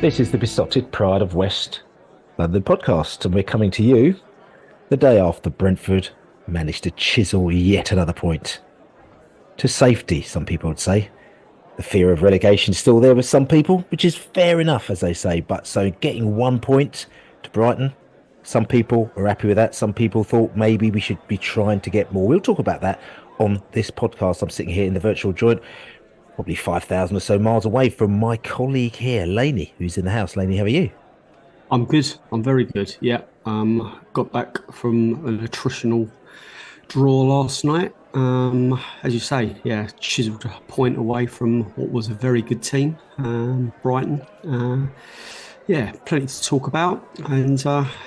This is the Besotted Pride of West London podcast, and we're coming to you the day after Brentford managed to chisel yet another point. To safety, some people would say. The fear of relegation is still there with some people, which is fair enough, as they say. But so getting 1 point to Brighton, some people were happy with that. Some people thought maybe we should be trying to get more. We'll talk about that on this podcast. I'm sitting here in the virtual joint, probably 5,000 or so miles away from my colleague here, Laney, who's in the house. Laney, how are you? I'm good. I'm very good. Yeah. Got back from an attritional draw last night. As you say, yeah, chiseled a point away from what was a very good team, Brighton. Yeah, plenty to talk about, and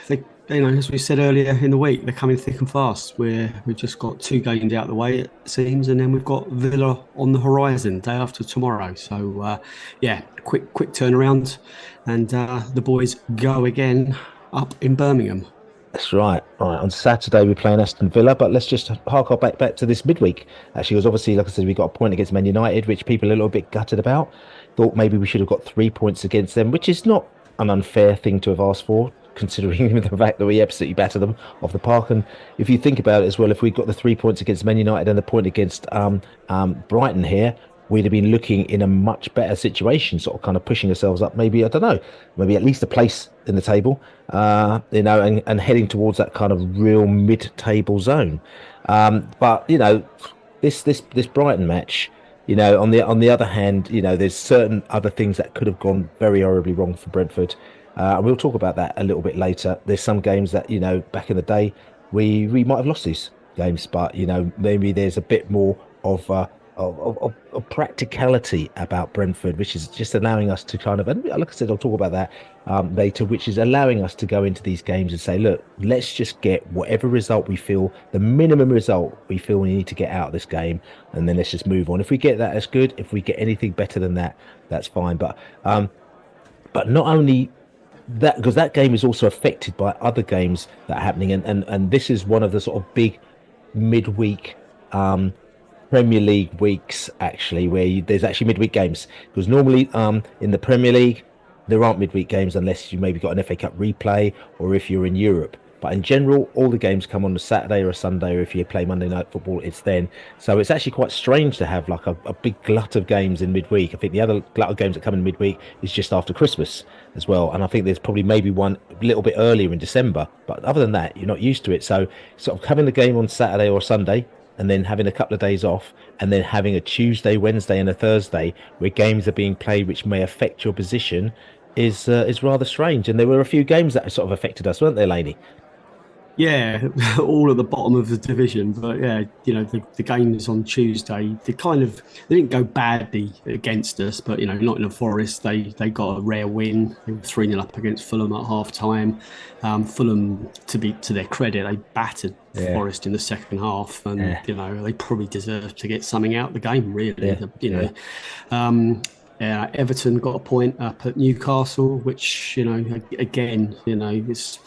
they, as we said earlier in the week, they're coming thick and fast. We've just got two games out of the way, it seems, and then we've got Villa on the horizon day after tomorrow. So, yeah, quick turnaround, and the boys go again up in Birmingham. That's right. Right. On Saturday, we're playing Aston Villa, but let's just hark our back to this midweek. Actually, because obviously, like I said, we got a point against Man United, which people are a little bit gutted about. Thought maybe we should have got 3 points against them, which is not an unfair thing to have asked for, considering the fact that we absolutely batter them off the park. And if you think about it as well, if we got the 3 points against Man United and the point against Brighton here, we'd have been looking in a much better situation, sort of kind of pushing ourselves up. Maybe, I don't know, maybe at least a place in the table, and heading towards that kind of real mid-table zone. But this Brighton match, on the other hand, there's certain other things that could have gone very horribly wrong for Brentford. And we'll talk about that a little bit later. There's some games that, back in the day, we might have lost these games, but maybe there's a bit more of practicality about Brentford, which is just allowing us to kind of, and like I said, I'll talk about that later, which is allowing us to go into these games and say, look, let's just get whatever result we feel, the minimum result we feel we need to get out of this game, and then let's just move on. If we get that, that's good. If we get anything better than that, that's fine. But not only that, because that game is also affected by other games that are happening, and this is one of the sort of big midweek Premier League weeks, actually, where there's actually midweek games, because normally in the Premier League there aren't midweek games unless you maybe got an FA Cup replay or if you're in Europe. But in general, all the games come on a Saturday or a Sunday, or if you play Monday Night Football, it's then. So it's actually quite strange to have like a big glut of games in midweek. I think the other glut of games that come in midweek is just after Christmas as well. And I think there's probably maybe one a little bit earlier in December. But other than that, you're not used to it. So sort of having the game on Saturday or Sunday, and then having a couple of days off, and then having a Tuesday, Wednesday, and a Thursday where games are being played which may affect your position is rather strange. And there were a few games that sort of affected us, weren't there, Laney? Yeah, all at the bottom of the division. But yeah, the games on Tuesday, they didn't go badly against us, but Nottingham Forest, they got a rare win. They were 3-0 up against Fulham at half time. Fulham, to their credit, they battered Forest in the second half, and they probably deserved to get something out of the game, really. Everton got a point up at Newcastle, which again, it's.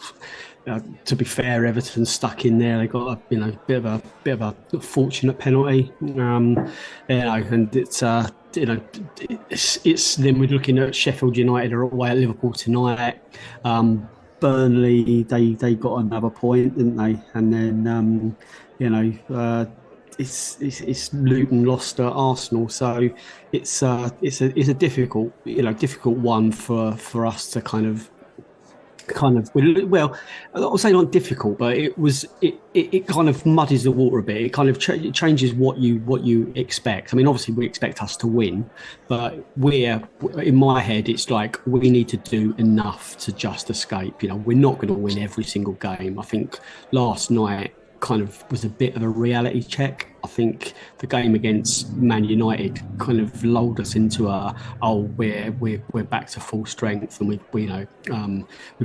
To be fair, Everton stuck in there. They got a bit of a fortunate penalty, and it's then we're looking at Sheffield United are away at Liverpool tonight. Burnley they got another point, didn't they? And then it's Luton lost at Arsenal, so it's a difficult one for us to well, I'll say not difficult, but it kind of muddies the water a bit. It kind of changes what you expect. I mean, obviously we expect us to win, but in my head it's like we need to do enough to just escape. We're not going to win every single game. I think last night kind of was a bit of a reality check. I think the game against Man United kind of lulled us into we're back to full strength, and we've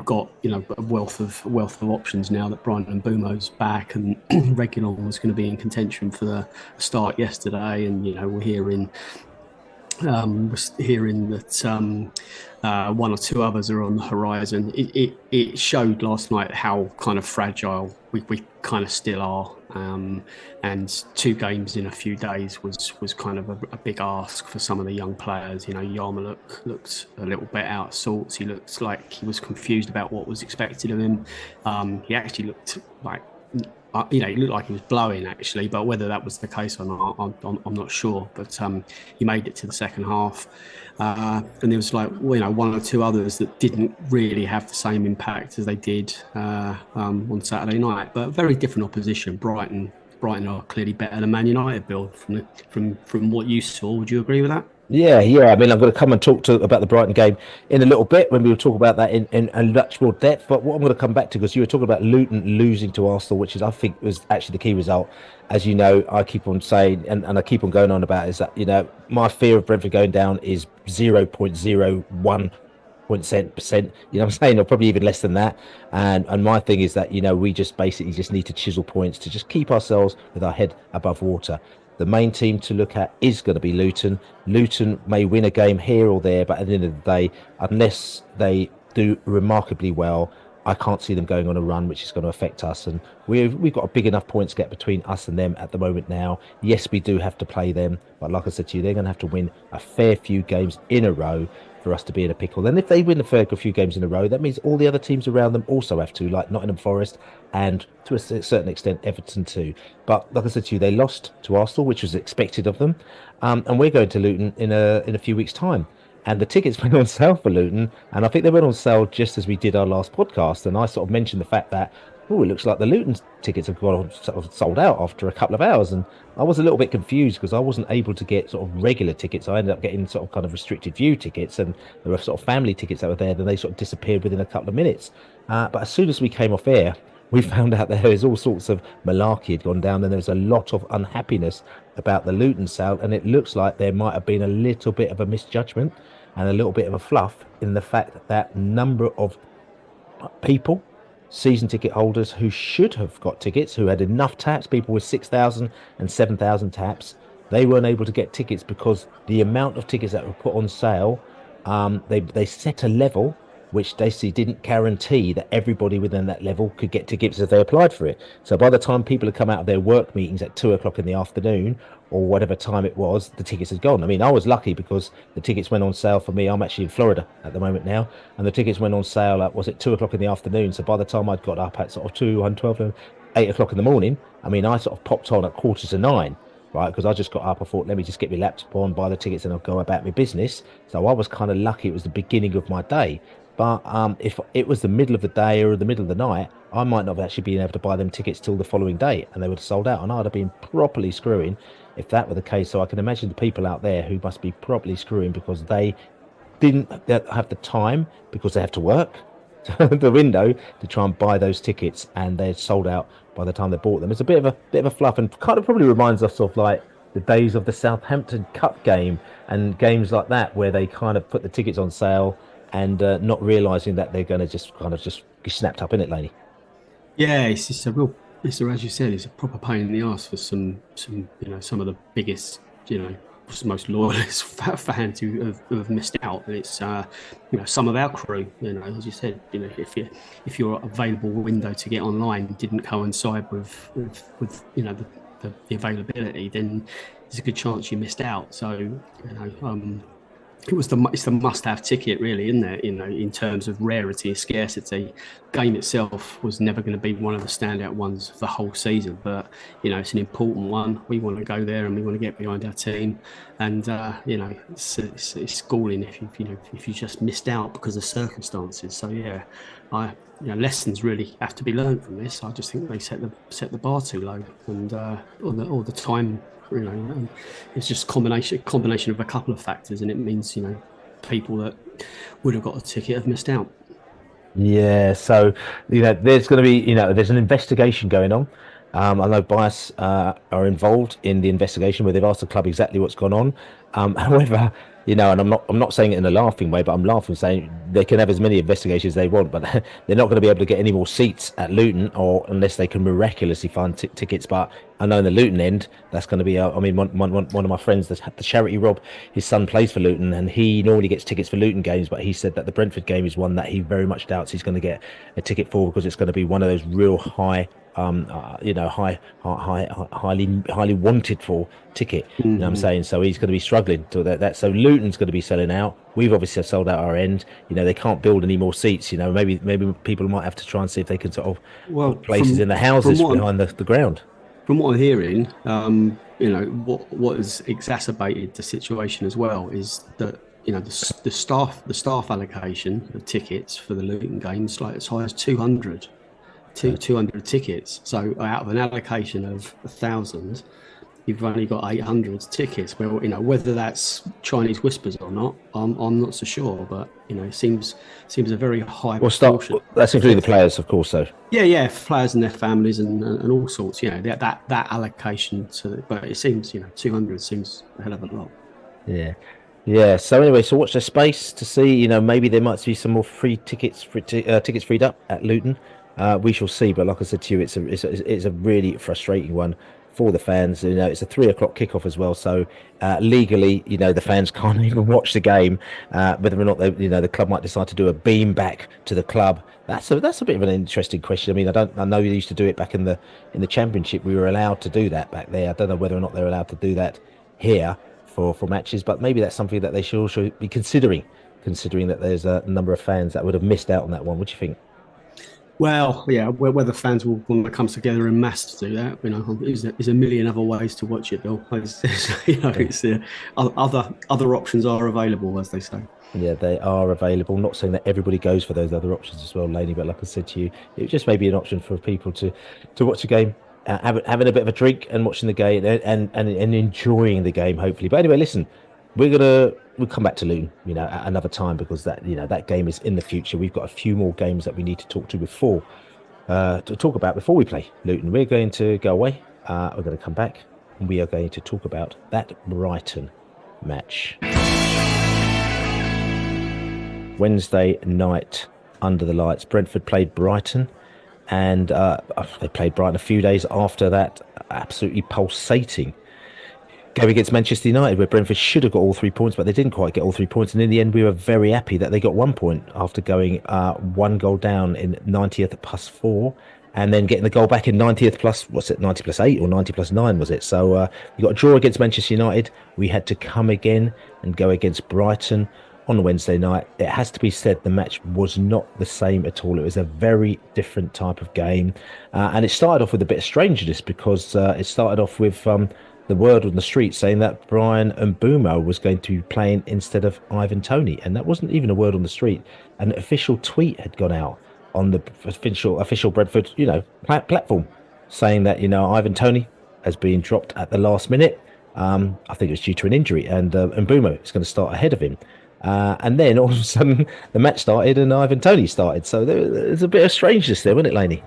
got a wealth of options now that Brian Mbumo's back, and Reguilon was going to be in contention for the start yesterday, and we're hearing Was hearing that one or two others are on the horizon. It showed last night how kind of fragile we kind of still are. And two games in a few days was kind of a big ask for some of the young players. You know, Yarmouk looked a little bit out of sorts. He looked like he was confused about what was expected of him. He actually looked like he looked like he was blowing actually, but whether that was the case or not, I'm not sure. But he made it to the second half, and there was like one or two others that didn't really have the same impact as they did on Saturday night. But very different opposition. Brighton are clearly better than Man United, Bill. From what you saw, would you agree with that? Yeah. I mean, I'm going to come and talk about the Brighton game in a little bit when we will talk about that in much more depth. But what I'm going to come back to, because you were talking about Luton losing to Arsenal, which is, I think, was actually the key result. As you know, I keep on saying, and I keep on going on about, is that, my fear of Brentford going down is 0.01%. You know what I'm saying? Or probably even less than that. And my thing is that, we just basically just need to chisel points to just keep ourselves with our head above water. The main team to look at is going to be Luton. Luton may win a game here or there, but at the end of the day, unless they do remarkably well, I can't see them going on a run, which is going to affect us. And we've got a big enough points gap between us and them at the moment now. Yes, we do have to play them, but like I said to you, they're going to have to win a fair few games in a row for us to be in a pickle. Then if they win a fair few games in a row, that means all the other teams around them also have to, like Nottingham Forest and to a certain extent Everton too. But like I said to you, they lost to Arsenal, which was expected of them, and we're going to Luton in a few weeks' time. And the tickets went on sale for Luton, and I think they went on sale just as we did our last podcast. And I sort of mentioned the fact that, oh, it looks like the Luton tickets have got sort of sold out after a couple of hours. And I was a little bit confused because I wasn't able to get sort of regular tickets. I ended up getting sort of kind of restricted view tickets, and there were sort of family tickets that were there. Then they sort of disappeared within a couple of minutes. But as soon as we came off air, we found out there was all sorts of malarkey had gone down, and there was a lot of unhappiness about the Luton sale. And it looks like there might have been a little bit of a misjudgment and a little bit of a fluff in the fact that number of people, season ticket holders who should have got tickets, who had enough taps, people with 6,000 and 7,000 taps, they weren't able to get tickets because the amount of tickets that were put on sale, they set a level which they see didn't guarantee that everybody within that level could get tickets if they applied for it. So by the time people had come out of their work meetings at 2 o'clock in the afternoon or whatever time it was, the tickets had gone. I mean, I was lucky because the tickets went on sale for me. I'm actually in Florida at the moment now, and the tickets went on sale at, was it 2 o'clock in the afternoon? So by the time I'd got up at sort of 2 and 12 and 8 o'clock in the morning, I mean, I sort of popped on at 8:45. Right, because I just got up, I thought, let me just get my laptop on, buy the tickets, and I'll go about my business. So I was kind of lucky; it was the beginning of my day. But if it was the middle of the day or the middle of the night, I might not have actually been able to buy them tickets till the following day, and they would have sold out, and I'd have been properly screwing if that were the case. So I can imagine the people out there who must be properly screwing because they didn't have the time because they have to work the window to try and buy those tickets, and they're sold out by the time they bought them. It's a bit of a fluff, and kind of probably reminds us of like the days of the Southampton Cup game and games like that where they kind of put the tickets on sale and not realizing that they're going to just kind of just be snapped up in it, Laney. Yeah, it's just a real. As you said, it's a proper pain in the ass for some some of the biggest most loyalist fans who have missed out. And it's some of our crew. As you said, if your available window to get online didn't coincide with the availability, then there's a good chance you missed out. So it's the must-have ticket, really, isn't it? In terms of rarity, scarcity. Game itself was never going to be one of the standout ones of the whole season, but it's an important one. We want to go there and we want to get behind our team, and it's galling if you just missed out because of circumstances. So yeah, lessons really have to be learned from this. I just think they set the bar too low, and all the time. It's just combination of a couple of factors, and it means people that would have got a ticket have missed out. Yeah, so there's going to be there's an investigation going on. I know Bias are involved in the investigation where they've asked the club exactly what's gone on. However, and I'm not saying it in a laughing way, but I'm laughing saying they can have as many investigations as they want, but they're not going to be able to get any more seats at Luton, or unless they can miraculously find tickets. But I know in the Luton end, that's going to be. I mean, one of my friends, the charity Rob, his son plays for Luton, and he normally gets tickets for Luton games, but he said that the Brentford game is one that he very much doubts he's going to get a ticket for, because it's going to be one of those real high highly wanted for ticket. You know what I'm Mhm. saying? So he's going to be struggling to that. So Luton's going to be selling out. We've obviously sold out our end. They can't build any more seats. Maybe people might have to try and see if they can sort of put Well, places in the from houses what I'm behind the ground. from what I'm hearing, what has exacerbated the situation as well is that the staff allocation of tickets for the Luton games like as high as 200, So 200 tickets. So out of an allocation of 1,000, you've only got 800 tickets. Well, whether that's Chinese whispers or not, I'm not so sure. But it seems a very high we'll start. proportion. That's including the players, of course. So Yeah, yeah, players and their families and all sorts. That allocation to, but it seems 200 seems a hell of a lot. yeah. Yeah. So anyway, so watch the space to see. Maybe there might be some more free tickets, tickets freed up at Luton. We shall see. But like I said to you, it's a really frustrating one for the fans. It's a 3 o'clock kickoff as well. So legally, the fans can't even watch the game. Whether or not the club might decide to do a beam back to the club. That's a bit of an interesting question. I mean, I know you used to do it back in the Championship. We were allowed to do that back there. I don't know whether or not they're allowed to do that here for matches, but maybe that's something that they should also be considering that there's a number of fans that would have missed out on that one. What do you think? Well, yeah, whether fans will want to come together in mass to do that, there's a million other ways to watch it, Bill. Yeah. It's other options are available, as they say. Yeah, they are available. Not saying that everybody goes for those other options as well, Laney, but like I said to you, it just may be an option for people to watch a game, having a bit of a drink and watching the game, and enjoying the game, hopefully. But anyway, listen, we'll come back to Luton, at another time, because that game is in the future. We've got a few more games that we need to talk about before we play Luton. We're going to go away. We're going to come back, and we are going to talk about that Brighton match. Wednesday night under the lights, Brentford played Brighton, and they played Brighton a few days after that absolutely pulsating game against Manchester United, where Brentford should have got all 3 points, but they didn't quite get all 3 points. And in the end, we were very happy that they got 1 point after going one goal down in 90th plus 4, and then getting the goal back in 90th plus, what's it, 90 plus 8 or 90 plus 9, was it? So we got a draw against Manchester United. We had to come again and go against Brighton on Wednesday night. It has to be said, the match was not the same at all. It was a very different type of game. And it started off with a bit of strangeness, because it started off with the word on the street saying that Brian Mbumo was going to be playing instead of Ivan Toney. And that wasn't even a word on the street. An official tweet had gone out on the official Brentford, platform, saying that, Ivan Toney has been dropped at the last minute. I think it was due to an injury, and Mbumo is going to start ahead of him. And then all of a sudden the match started and Ivan Toney started. So there's a bit of strangeness there, wasn't it, Laney?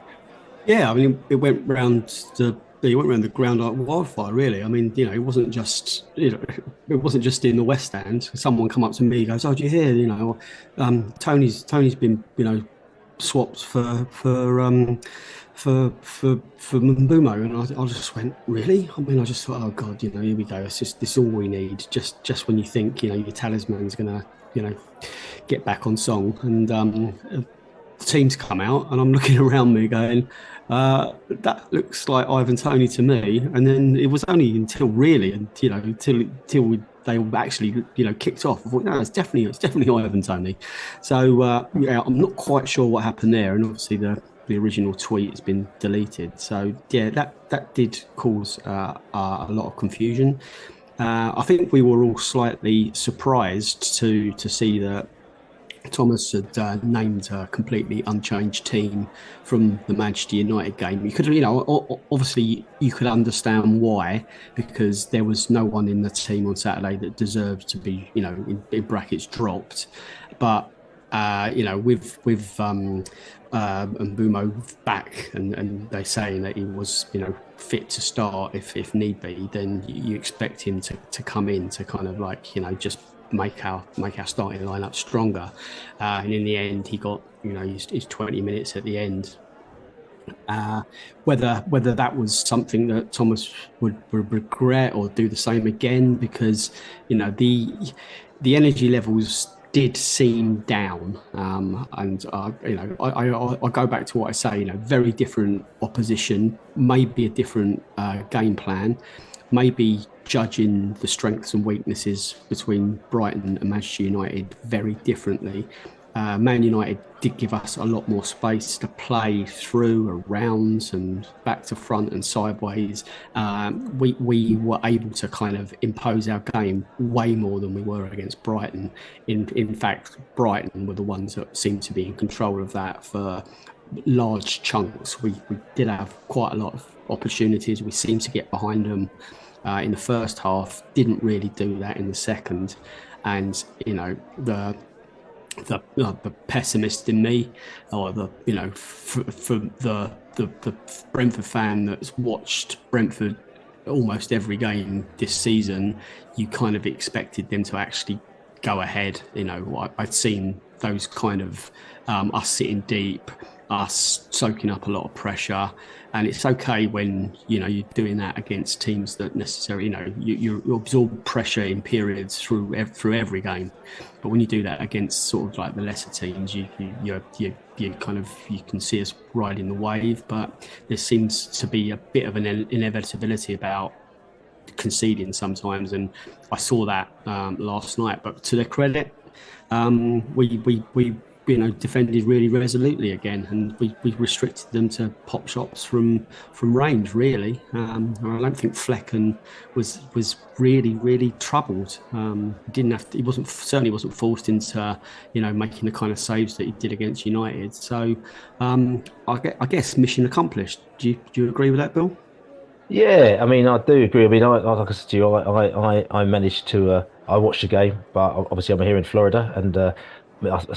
Yeah, I mean, it went around the ground like wildfire, really. I mean, it wasn't just it wasn't just in the West Stand. Someone come up to me, goes, "Oh, do you hear? Tony's been swapped for Mbumo," and I just went, "Really?" I mean, I just thought, "Oh God, here we go. It's just this is all we need." Just when you think your talisman's gonna get back on song, and the team's come out, and I'm looking around me going, that looks like Ivan Toney to me. And then it was only until really, and they all actually kicked off. I thought, no, it's definitely Ivan Toney. So yeah, I'm not quite sure what happened there, and obviously the original tweet has been deleted. So yeah, that did cause a lot of confusion. I think we were all slightly surprised to see that Thomas had named a completely unchanged team from the Manchester United game. You could, obviously you could understand why, because there was no one in the team on Saturday that deserved to be, in brackets dropped. But with Mbumo back and they saying that he was, fit to start if need be, then you expect him to come in to kind of just make our starting lineup stronger. And in the end, he got his 20 minutes at the end. Uh, whether that was something that Thomas would regret or do the same again, because the energy levels did seem down, and I go back to what I say. Very different opposition, maybe a different game plan, maybe judging the strengths and weaknesses between Brighton and Manchester United very differently. Man United did give us a lot more space to play through, around, and back to front and sideways. We were able to kind of impose our game way more than we were against Brighton. In fact, Brighton were the ones that seemed to be in control of that for large chunks. We did have quite a lot of opportunities. We seemed to get behind them in the first half. Didn't really do that in the second, and the pessimist in me, or for the Brentford fan that's watched Brentford almost every game this season, you kind of expected them to actually go ahead. I'd seen those kind of us sitting deep, us soaking up a lot of pressure, and it's okay when you're doing that against teams that necessarily you absorb pressure in periods through every game, but when you do that against sort of like the lesser teams, you can see us riding the wave, but there seems to be a bit of an inevitability about conceding sometimes, and I saw that last night. But to their credit, we defended really resolutely again, and we restricted them to pop shots from range. Really, I don't think Flecken was really troubled. Didn't have to, he certainly wasn't forced into making the kind of saves that he did against United. So I guess mission accomplished. Do you agree with that, Bill? Yeah, I mean, I do agree. I mean, like I said to you, I managed to I watched the game, but obviously I'm here in Florida, and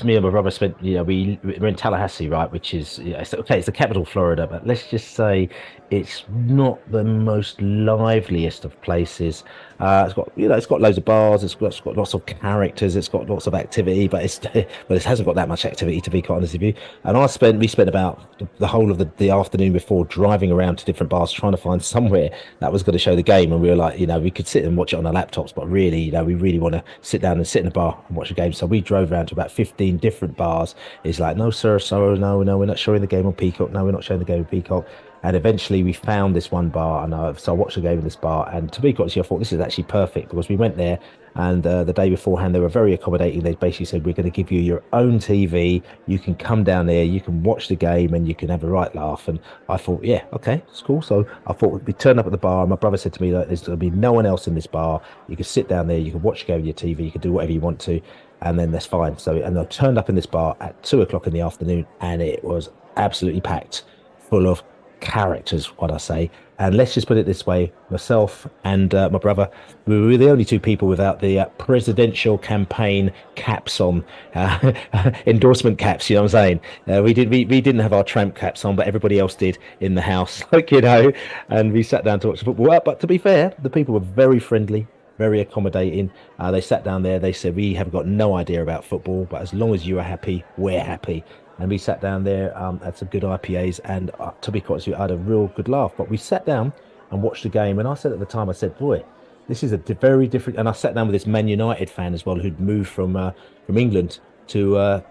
me and my brother spent, we're in Tallahassee, right, which is, it's the capital of Florida, but let's just say it's not the most liveliest of places. It's got loads of bars, it's got lots of characters, it's got lots of activity, but it hasn't got that much activity, to be quite honest with you. And we spent about the whole of the afternoon before driving around to different bars trying to find somewhere that was going to show the game. And we were like, we could sit and watch it on our laptops, but really, we really want to sit down and sit in a bar and watch the game. So we drove around to about 15 different bars. It's like, no, sir, sorry, no, we're not showing the game on Peacock. No, we're not showing the game on Peacock. And eventually we found this one bar, and so I watched the game in this bar. And to be honest, I thought this is actually perfect, because we went there, and the day beforehand they were very accommodating. They basically said, we're going to give you your own TV. You can come down there, you can watch the game, and you can have a right laugh. And I thought, yeah, okay, it's cool. So I thought we turned up at the bar, and my brother said to me that there's going to be no one else in this bar. You can sit down there, you can watch the game on your TV, you can do whatever you want to, and then that's fine. So, and I turned up in this bar at 2 o'clock in the afternoon, and it was absolutely packed, full of characters, what I say. And let's just put it this way, myself and my brother, we were the only two people without the presidential campaign caps on, endorsement caps, you know what I'm saying? We didn't have our tramp caps on, but everybody else did in the house, and we sat down to watch the football. But to be fair, the people were very friendly, very accommodating. They sat down there, they said, we have got no idea about football, but as long as you are happy, we're happy. And we sat down there, had some good IPAs, and to be quite honest, I had a real good laugh. But we sat down and watched the game, and I said at the time, I said, boy, this is a very different. And I sat down with this Man United fan as well, who'd moved from England to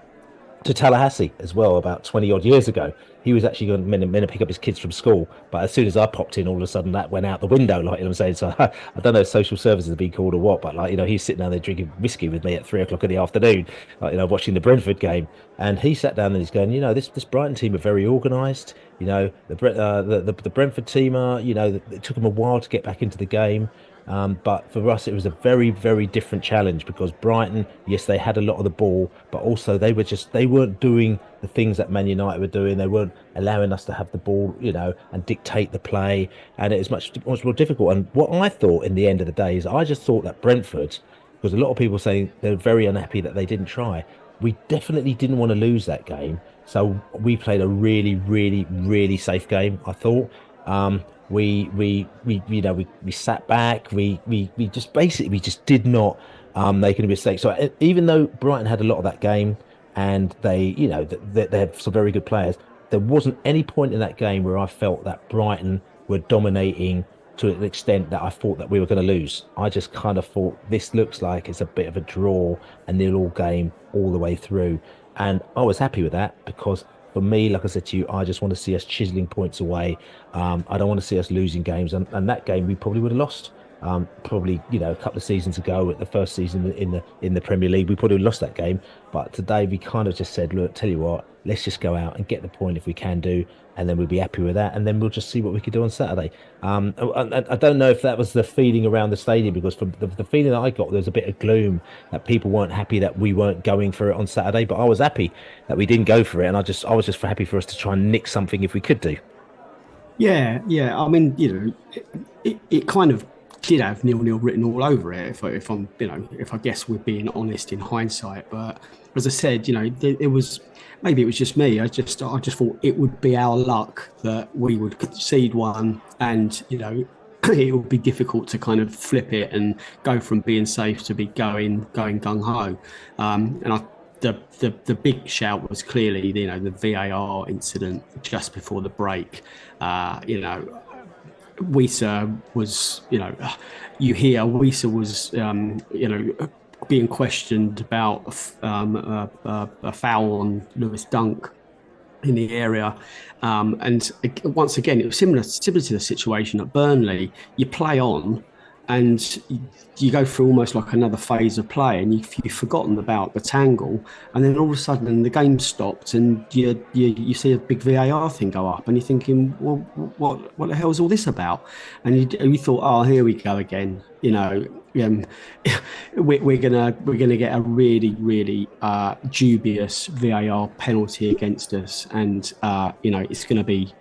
Tallahassee as well about 20 odd years ago. He was actually going to pick up his kids from school, but as soon as I popped in, all of a sudden that went out the window, like, you know what I'm saying? So I don't know if social services are being called or what, but like, he's sitting down there drinking whiskey with me at 3 o'clock in the afternoon, like, watching the Brentford game. And he sat down and he's going, this Brighton team are very organised. The Brentford team are, it took them a while to get back into the game. But for us, it was a very, very different challenge, because Brighton, yes, they had a lot of the ball, but also they weren't doing the things that Man United were doing. They weren't allowing us to have the ball, and dictate the play. And it was much more difficult. And what I thought in the end of the day is, I just thought that Brentford, because a lot of people saying they're very unhappy that they didn't try. We definitely didn't want to lose that game. So we played a really, really, really safe game, I thought. We sat back. We just basically did not making a mistake. So even though Brighton had a lot of that game and they had some very good players, there wasn't any point in that game where I felt that Brighton were dominating to an extent that I thought that we were going to lose. I just kind of thought this looks like it's a bit of a draw, a nil-all game all the way through. And I was happy with that because for me, like I said to you, I just want to see us chiseling points away. I don't want to see us losing games. And that game we probably would have lost. Probably, a couple of seasons ago, at the first season in the Premier League, we probably lost that game. But today we kind of just said, look, tell you what, let's just go out and get the point if we can do, and then we'll be happy with that, and then we'll just see what we could do on Saturday. I don't know if that was the feeling around the stadium because from the feeling that I got, there was a bit of gloom that people weren't happy that we weren't going for it on Saturday. But I was happy that we didn't go for it, and I was just happy for us to try and nick something if we could do. Yeah, yeah. I mean, it kind of did have nil-nil written all over it. If I'm, if I guess we're being honest in hindsight, but as I said, it was maybe it was just me. I just thought it would be our luck that we would concede one, and it would be difficult to kind of flip it and go from being safe to be going gung ho. And I. The big shout was clearly the VAR incident just before the break. Wisa was, you hear Wisa was, being questioned about a foul on Lewis Dunk in the area. And once again, it was similar to the situation at Burnley. You play on and you go through almost like another phase of play, and you've forgotten about the tangle, and then all of a sudden the game stopped, and you see a big VAR thing go up, and you're thinking, well, what the hell is all this about? And you thought, oh, here we go again. We're gonna get a really really dubious VAR penalty against us, and it's gonna be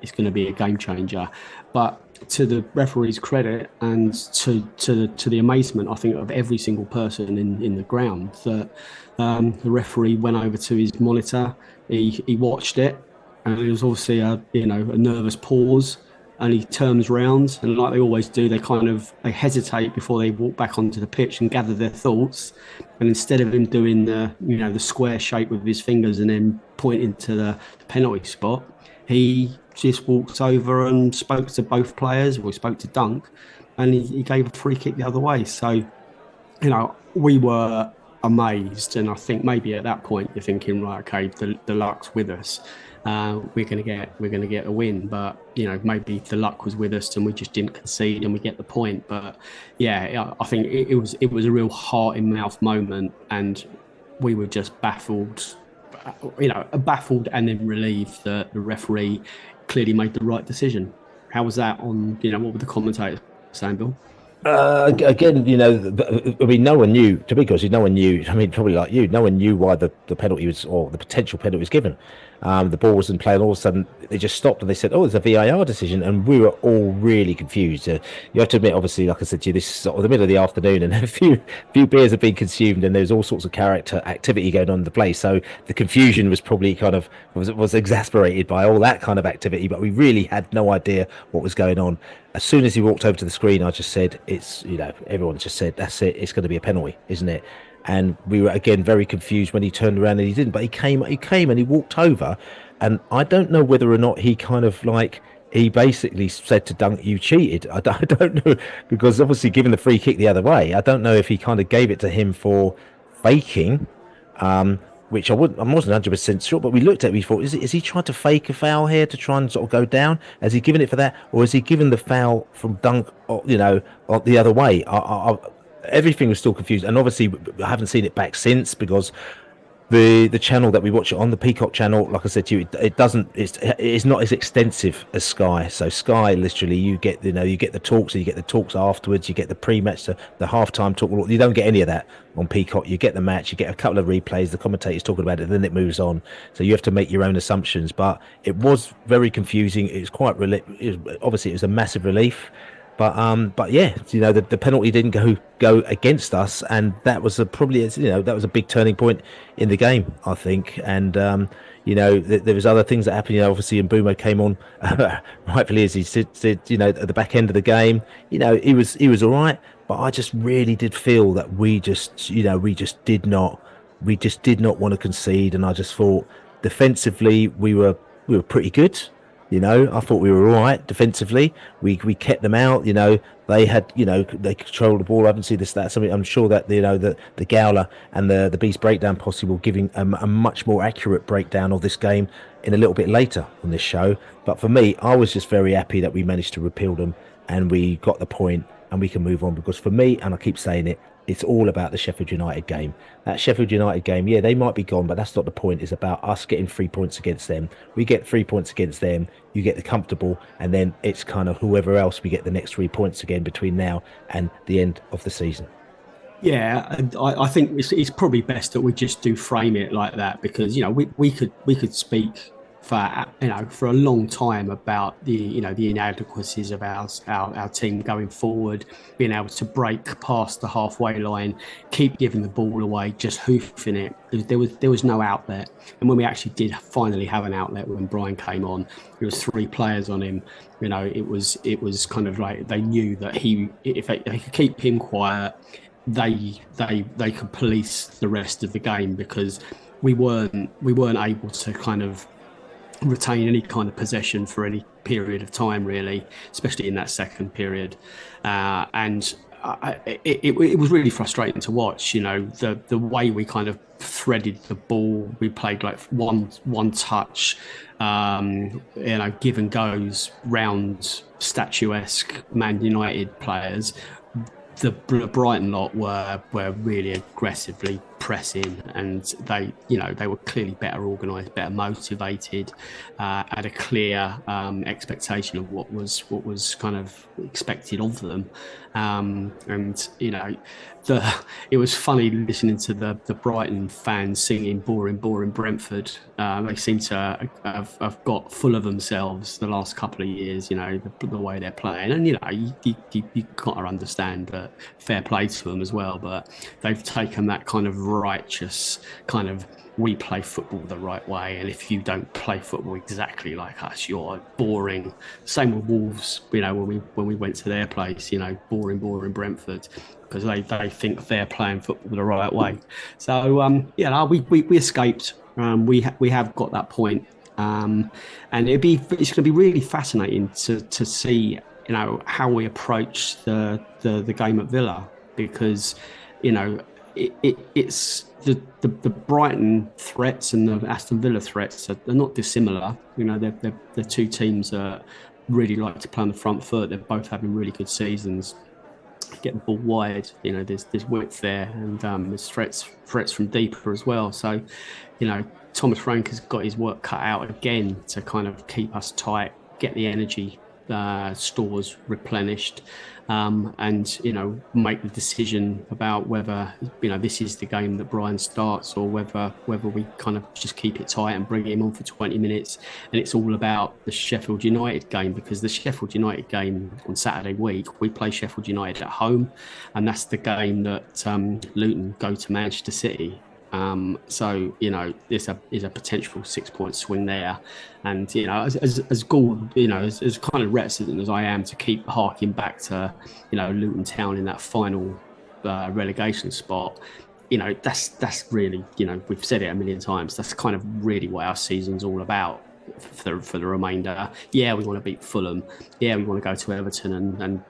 a game changer, but. To the referee's credit and to the amazement, I think, of every single person in the ground, that the referee went over to his monitor, he watched it, and it was obviously a nervous pause, and he turns round, and like they always do, they hesitate before they walk back onto the pitch and gather their thoughts, and instead of him doing the square shape with his fingers and then pointing to the penalty spot, he just walked over and spoke to both players. We spoke to Dunk, and he gave a free kick the other way. So, we were amazed, and I think maybe at that point you're thinking, right, okay, the luck's with us. We're gonna get a win, but maybe the luck was with us and we just didn't concede and we get the point. But yeah, I think it was a real heart in mouth moment, and we were just baffled and then relieved that the referee clearly made the right decision. How was that on, what were the commentators saying, Bill? Again, I mean, no one knew, to be honest, no one knew. I mean, probably like you, no one knew why the penalty was, or the potential penalty was given. The ball wasn't playing. All of a sudden, they just stopped and they said, "Oh, it's a VAR decision," and we were all really confused. You have to admit, obviously, like I said to you, this is sort of the middle of the afternoon, and a few beers have been consumed, and there's all sorts of character activity going on in the place. So the confusion was probably kind of was exasperated by all that kind of activity, but we really had no idea what was going on. As soon as he walked over to the screen, I just said, "It's everyone just said that's it. It's going to be a penalty, isn't it?" And we were again very confused when he turned around and he didn't. But he came and he walked over, and I don't know whether or not he kind of like he basically said to Dunk, "You cheated." I don't know, because obviously given the free kick the other way, I don't know if he kind of gave it to him for faking. Which I wasn't 100% sure, but we looked at it, we thought, is he trying to fake a foul here to try and sort of go down? Has he given it for that? Or has he given the foul from Dunk, the other way? Everything was still confused. And obviously, I haven't seen it back since because the channel that we watch it on, the Peacock channel, like I said to you, it's not as extensive as Sky. So Sky, literally, you get the talks, and you get the talks afterwards, you get the pre-match, the halftime talk. You don't get any of that on Peacock. You get the match, you get a couple of replays, the commentators talking about it, then it moves on. So you have to make your own assumptions. But it was very confusing. It was obviously it was a massive relief. But yeah, the penalty didn't go against us, and that was probably that was a big turning point in the game, I think. And there was other things that happened. Obviously, Mbeumo came on rightfully as he said, at the back end of the game. He was all right, but I just really did feel that we just did not want to concede, and I just thought defensively we were pretty good. I thought we were all right defensively. We kept them out. They had they controlled the ball. I haven't seen the stats. I mean, I'm sure that the Gowler and the Beast breakdown posse will give him a much more accurate breakdown of this game in a little bit later on this show. But for me, I was just very happy that we managed to repeal them and we got the point and we can move on, because for me, and I keep saying it, it's all about the Sheffield United game. That Sheffield United game, yeah, they might be gone, but that's not the point. It's about us getting 3 points against them. We get 3 points against them, you get the comfortable, and then it's kind of whoever else we get the next 3 points again between now and the end of the season. Yeah, and I think it's probably best that we just do frame it like that, because we could speak for a long time about the inadequacies of our team going forward, being able to break past the halfway line, keep giving the ball away, just hoofing it. There was no outlet, and when we actually did finally have an outlet when Brian came on, there was three players on him. It was kind of like they knew that if they could keep him quiet, they could police the rest of the game, because we weren't able to kind of retain any kind of possession for any period of time, really, especially in that second period. And it was really frustrating to watch. The way we kind of threaded the ball. We played like one touch, give and goes round statuesque Man United players. The Brighton lot were really aggressively pressing, and they were clearly better organised, better motivated, had a clear expectation of what was kind of expected of them, and it was funny listening to the Brighton fans singing "Boring, boring Brentford." They seem to have got full of themselves the last couple of years. The way they're playing, and you got to understand that. Fair play to them as well, but they've taken that kind of righteous kind of, we play football the right way, and if you don't play football exactly like us, you're boring. Same with Wolves, when we went to their place, boring Brentford, because they think they're playing football the right way. So we escaped. We have got that point, and it's going to be really fascinating to see how we approach the game at Villa, because it's the Brighton threats and the Aston Villa threats are not dissimilar. They're two teams that really like to play on the front foot. They're both having really good seasons. Get the ball wide, there's width there, and there's threats from deeper as well. So Thomas Frank has got his work cut out again to kind of keep us tight, get the energy stores replenished, and make the decision about whether this is the game that Brian starts, or whether we kind of just keep it tight and bring him on for 20 minutes. And it's all about the Sheffield United game, because the Sheffield United game on Saturday week, we play Sheffield United at home, and that's the game that Luton go to Manchester City. So there's a potential 6 point swing there, and as Gould, as kind of reticent as I am to keep harking back to Luton Town in that final relegation spot, that's really, we've said it a million times, that's kind of really what our season's all about. For the remainder, we want to beat Fulham, we want to go to Everton and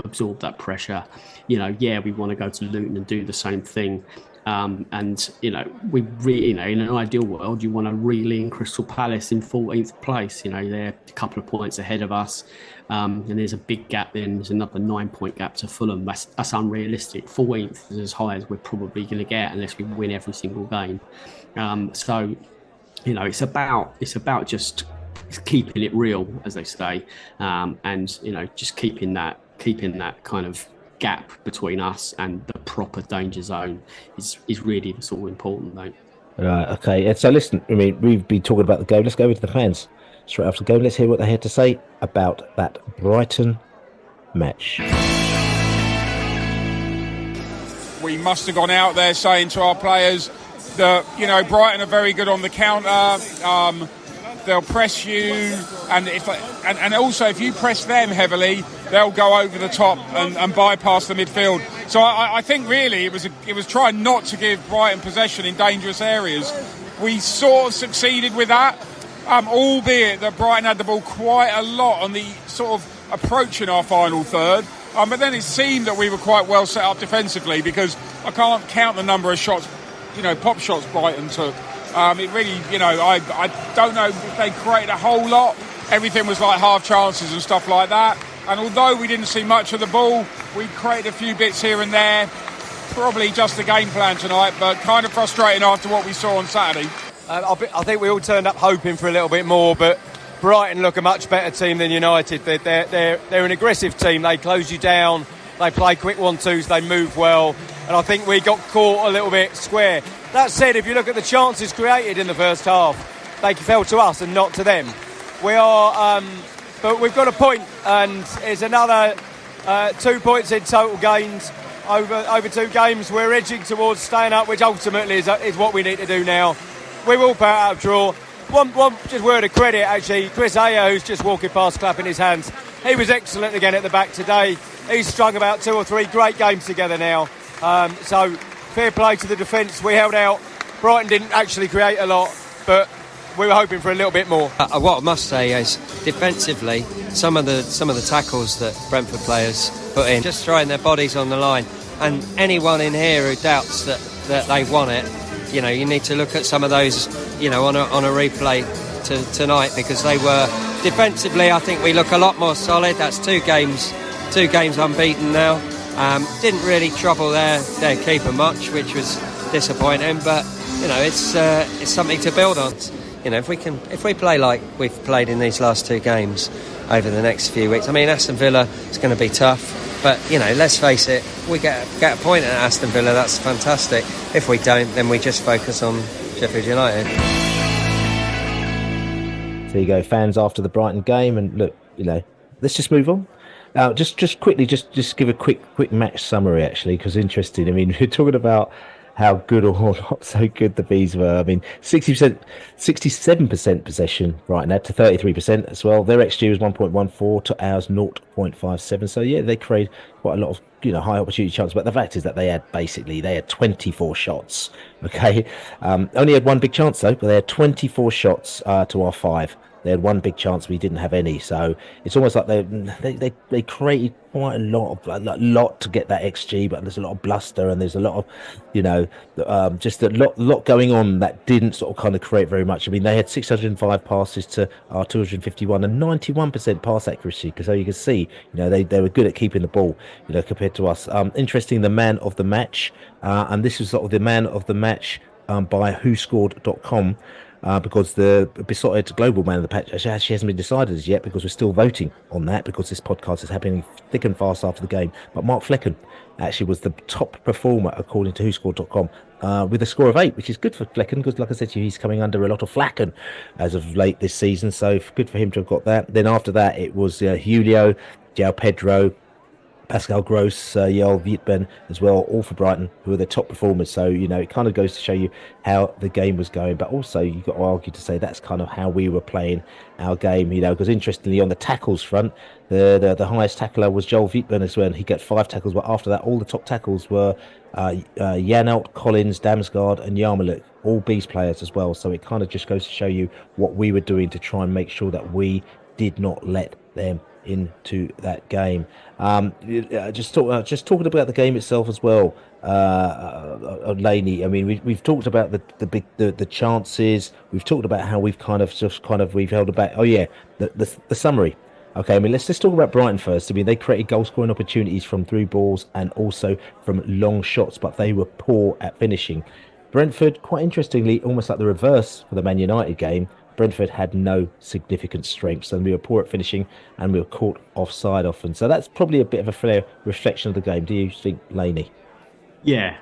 absorb that pressure, we want to go to Luton and do the same thing. We really, in an ideal world, you want to reel in Crystal Palace in 14th place. They're a couple of points ahead of us, and there's a big gap. Then there's another 9 point gap to Fulham. That's unrealistic. 14th is as high as we're probably going to get unless we win every single game. So it's about just keeping it real, as they say, and just keeping that kind of gap between us and the proper danger zone is really the sort of important though. Right, okay. And so listen, I mean, we've been talking about the game. Let's go over to the fans straight after the game. Let's hear what they had to say about that Brighton match. We must have gone out there saying to our players that, Brighton are very good on the counter. They'll press you, and also if you press them heavily, they'll go over the top and bypass the midfield. So I think really it was trying not to give Brighton possession in dangerous areas. We sort of succeeded with that, albeit that Brighton had the ball quite a lot on the sort of approach in our final third. But then it seemed that we were quite well set up defensively, because I can't count the number of shots, pop shots Brighton took. It really, I don't know if they created a whole lot. Everything was like half chances and stuff like that. And although we didn't see much of the ball, we created a few bits here and there. Probably just the game plan tonight, but kind of frustrating after what we saw on Saturday. I think we all turned up hoping for a little bit more, but Brighton look a much better team than United. They're an aggressive team. They close you down. They play quick 1-2s. They move well. And I think we got caught a little bit square. That said, if you look at the chances created in the first half, they fell to us and not to them. But we've got a point, and it's another 2 points in total gains over 2 games. We're edging towards staying up, which ultimately is what we need to do now. We will put out a draw. One just word of credit, actually. Chris Ayer, who's just walking past clapping his hands, he was excellent again at the back today. He's strung about 2 or 3 great games together now. So fair play to the defence. We held out. Brighton didn't actually create a lot, but we were hoping for a little bit more. What I must say is, defensively, some of the tackles that Brentford players put in, just throwing their bodies on the line, and anyone in here who doubts that they won it, you need to look at some of those, on a replay tonight, because they were defensively. I think we look a lot more solid. That's 2 games unbeaten now. Didn't really trouble their keeper much, which was disappointing, but it's something to build on. If we play like we've played in these last 2 games over the next few weeks, I mean, Aston Villa is going to be tough, but let's face it, we get a point at Aston Villa, that's fantastic. If we don't, then we just focus on Sheffield United. There you go, fans after the Brighton game, and look, let's just move on. Just quickly, just give a quick match summary, actually, because interesting. I mean, we're talking about how good or not so good the Bees were. I mean, 67% possession right now to 33% as well. Their XG was 1.14 to ours 0.57. So yeah, they created quite a lot of high opportunity chances. But the fact is that they had 24 shots. Okay, only had 1 big chance though, but they had 24 shots to our 5. They had 1 big chance, we didn't have any. So it's almost like they created quite a lot to get that XG, but there's a lot of bluster and there's a lot of, just a lot going on that didn't sort of kind of create very much. I mean, they had 605 passes to our 251 and 91% pass accuracy. So you can see, they were good at keeping the ball, compared to us. Interesting, the man of the match, and this was sort of the man of the match by WhoScored.com. Because the besotted global man of the match actually hasn't been decided as yet, because we're still voting on that, because this podcast is happening thick and fast after the game. But Mark Flecken actually was the top performer according to WhoScored.com, with a score of 8, which is good for Flecken, because like I said to you, he's coming under a lot of flacken as of late this season, so good for him to have got that. Then after that it was Julio, João Pedro, Pascal Gross, Jarl Wietben as well, all for Brighton, who are the top performers. So, it kind of goes to show you how the game was going. But also, you've got to argue to say that's kind of how we were playing our game, because interestingly, on the tackles front, the highest tackler was Joel Wietben as well, and he got 5 tackles. But after that, all the top tackles were Janelt, Collins, Damsgaard and Yarmouk, all Bees players as well. So it kind of just goes to show you what we were doing to try and make sure that we did not let them into that game. Just talking about the game itself as well, Laney. I mean, we've talked about the chances. We've talked about how we've we've held it back. Oh yeah, the summary. Okay, I mean, let's just talk about Brighton first. I mean, they created goal-scoring opportunities from through balls and also from long shots, but they were poor at finishing. Brentford, quite interestingly, almost like the reverse for the Man United game, Brentford had no significant strengths, and we were poor at finishing, and we were caught offside often. So that's probably a bit of a fair reflection of the game. Do you think, Laney? Yeah.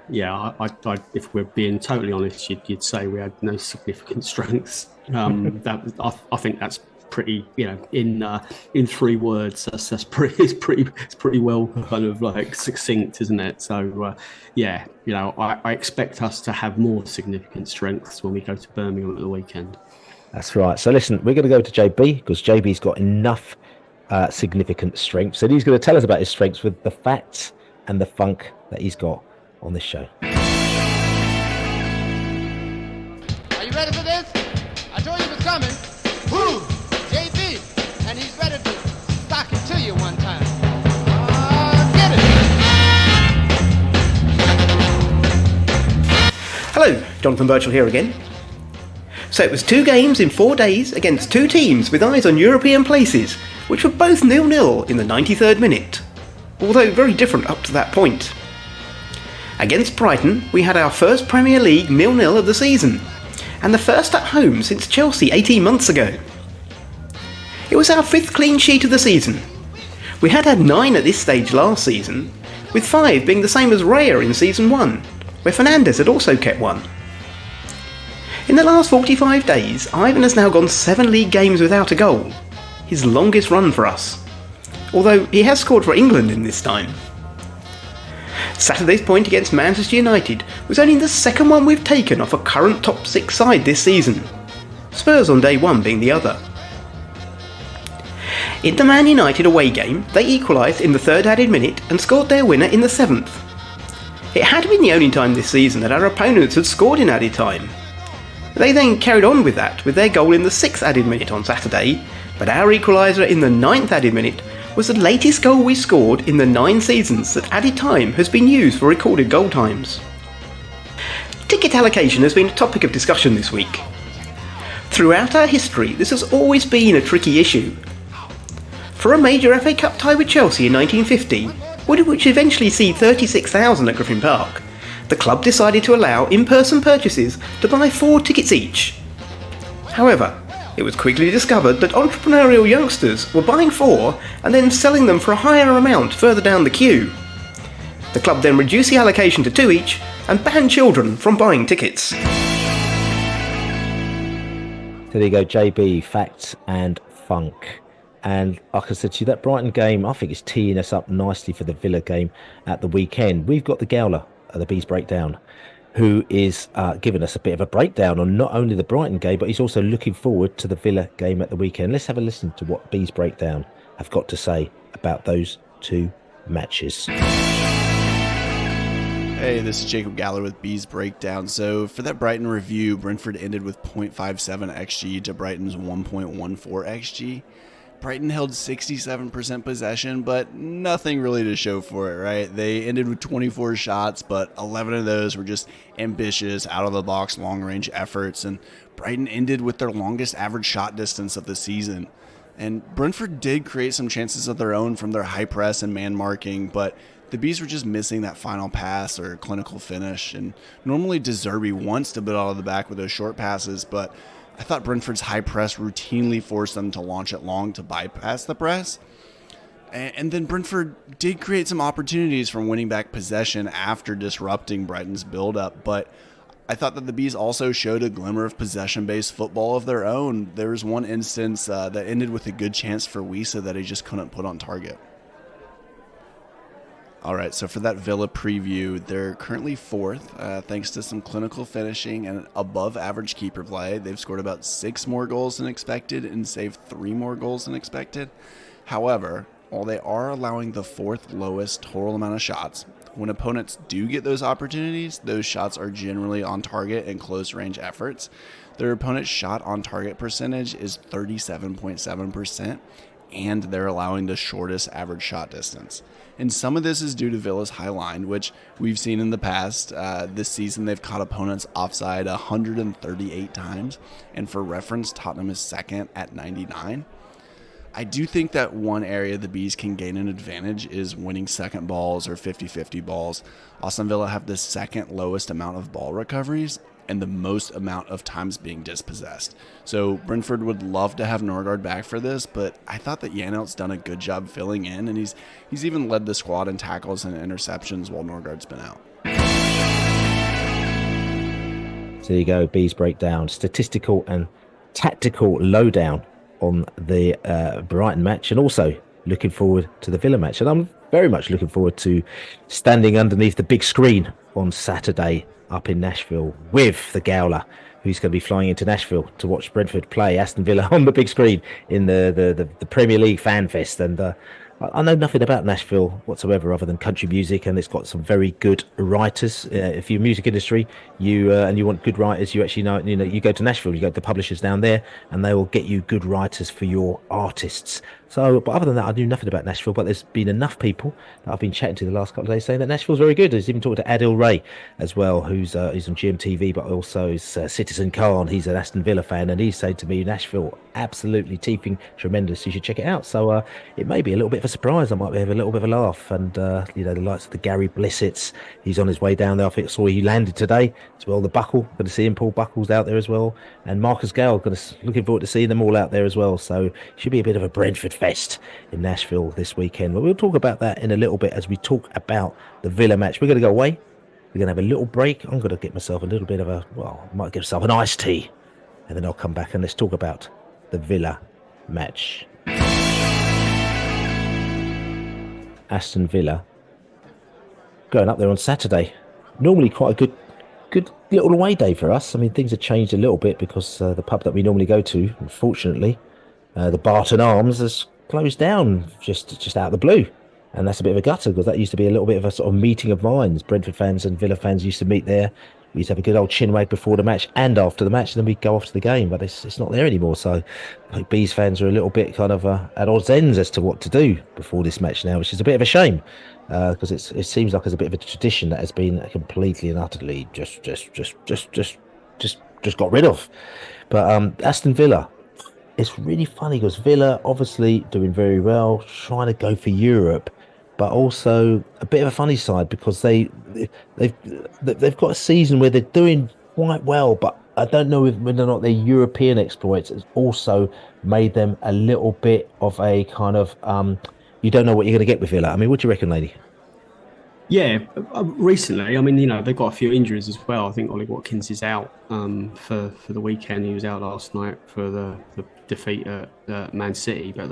I if we're being totally honest, you'd say we had no significant strengths. I think that's pretty, in 3 words. That's pretty well kind of like succinct, isn't it? So I expect us to have more significant strengths when we go to Birmingham at the weekend. That's right. So listen, we're going to go to JB because JB's got enough significant strengths, and he's going to tell us about his strengths with the facts and the funk that he's got on this show. Are you ready for this? I told you it was coming. Woo! JB, and he's ready to sock it to you one time. Get it! Hello, Jonathan Birchall here again. So it was 2 games in 4 days against 2 teams with eyes on European places, which were both 0-0 in the 93rd minute, although very different up to that point. Against Brighton, we had our first Premier League 0-0 of the season, and the first at home since Chelsea 18 months ago. It was our 5th clean sheet of the season. We had 9 at this stage last season, with 5 being the same as Raya in Season 1, where Fernandes had also kept 1. In the last 45 days, Ivan has now gone 7 league games without a goal, his longest run for us, although he has scored for England in this time. Saturday's point against Manchester United was only the second one we've taken off a current top 6 side this season, Spurs on day 1 being the other. In the Man United away game, they equalised in the 3rd added minute and scored their winner in the 7th. It had been the only time this season that our opponents had scored in added time. They then carried on with that with their goal in the 6th added minute on Saturday, but our equaliser in the 9th added minute was the latest goal we scored in the 9 seasons that added time has been used for recorded goal times. Ticket allocation has been a topic of discussion this week. Throughout our history, this has always been a tricky issue. For a major FA Cup tie with Chelsea in 1950, which eventually see 36,000 at Griffin Park, the club decided to allow in-person purchases to buy 4 tickets each. However, it was quickly discovered that entrepreneurial youngsters were buying 4 and then selling them for a higher amount further down the queue. The club then reduced the allocation to 2 each and banned children from buying tickets. There you go, JB, facts and funk. And like I said to you, that Brighton game, I think is teeing us up nicely for the Villa game at the weekend. We've got the Gowler at the Bees Breakdown, who is giving us a bit of a breakdown on not only the Brighton game, but he's also looking forward to the Villa game at the weekend. Let's have a listen to what Bees Breakdown have got to say about those 2 matches. Hey, this is Jacob Gowler with Bees Breakdown. So for that Brighton review, Brentford ended with 0.57 XG to Brighton's 1.14 XG. Brighton held 67% possession, but nothing really to show for it, right? They ended with 24 shots, but 11 of those were just ambitious, out-of-the-box, long-range efforts, and Brighton ended with their longest average shot distance of the season. And Brentford did create some chances of their own from their high press and man marking, but the Bees were just missing that final pass or clinical finish. And normally De Zerbi wants to build out of the back with those short passes, but I thought Brentford's high press routinely forced them to launch it long to bypass the press. And then Brentford did create some opportunities from winning back possession after disrupting Brighton's build-up, but I thought that the Bees also showed a glimmer of possession-based football of their own. There was one instance that ended with a good chance for Wisa that he just couldn't put on target. All right, so for that Villa preview, they're currently 4th, thanks to some clinical finishing and above-average keeper play. They've scored about 6 more goals than expected and saved 3 more goals than expected. However, while they are allowing the 4th lowest total amount of shots, when opponents do get those opportunities, those shots are generally on target and close-range efforts. Their opponent's shot on target percentage is 37.7%, and they're allowing the shortest average shot distance. And some of this is due to Villa's high line, which we've seen in the past. This season, they've caught opponents offside 138 times. And for reference, Tottenham is 2nd at 99. I do think that one area the Bees can gain an advantage is winning second balls or 50-50 balls. Aston Villa have the 2nd lowest amount of ball recoveries and the most amount of times being dispossessed. So Brentford would love to have Norgard back for this, but I thought that Janelt's done a good job filling in, and he's even led the squad in tackles and interceptions while Norgard's been out. So there you go, Bees Breakdown, statistical and tactical lowdown on the Brighton match, and also looking forward to the Villa match. And I'm very much looking forward to standing underneath the big screen on Saturday up in Nashville with the Gowler, who's going to be flying into Nashville to watch Brentford play Aston Villa on the big screen in the Premier League Fan Fest. And I know nothing about Nashville whatsoever other than country music, and it's got some very good writers. If you're music industry, and you want good writers, you actually know, you go to Nashville, you go to the publishers down there, and they will get you good writers for your artists. So, but other than that, I knew nothing about Nashville, but there's been enough people that I've been chatting to the last couple of days saying that Nashville's very good. There's even talked to Adil Ray as well, who's on GMTV, but also is Citizen Khan. He's an Aston Villa fan, and he's saying to me, Nashville, absolutely teething tremendous. You should check it out. So it may be a little bit of a surprise. I might have a little bit of a laugh. And, the likes of the Gary Blissets, he's on his way down there. I think I saw he landed today as well. The Buckle, going to see him. Paul Buckle's out there as well. And Marcus Gale, looking forward to seeing them all out there as well. So it should be a bit of a Brentford fest in Nashville this weekend. But we'll talk about that in a little bit as we talk about the Villa match. We're going to go away. We're going to have a little break. I'm going to get myself a little bit of I might get myself an iced tea. And then I'll come back and let's talk about the Villa match. Aston Villa going up there on Saturday. Normally quite a good little away day for us. I mean, things have changed a little bit because the pub that we normally go to, unfortunately, the Barton Arms, has closed down just out of the blue. And that's a bit of a gutter because that used to be a little bit of a sort of meeting of minds. Brentford fans and Villa fans used to meet there. We used to have a good old chinwag before the match and after the match, and then we'd go off to the game. But it's not there anymore. So I think Bees fans are a little bit kind of at odds ends as to what to do before this match now, which is a bit of a shame because it seems like there's a bit of a tradition that has been completely and utterly just got rid of. But Aston Villa, it's really funny because Villa obviously doing very well, trying to go for Europe, but also a bit of a funny side because they've got a season where they're doing quite well, but I don't know whether or not their European exploits has also made them a little bit of a kind of you don't know what you're going to get with Villa. I mean, what do you reckon, Laney? Yeah, recently, I mean, they've got a few injuries as well. I think Ollie Watkins is out for the weekend. He was out last night for the defeat at Man City, but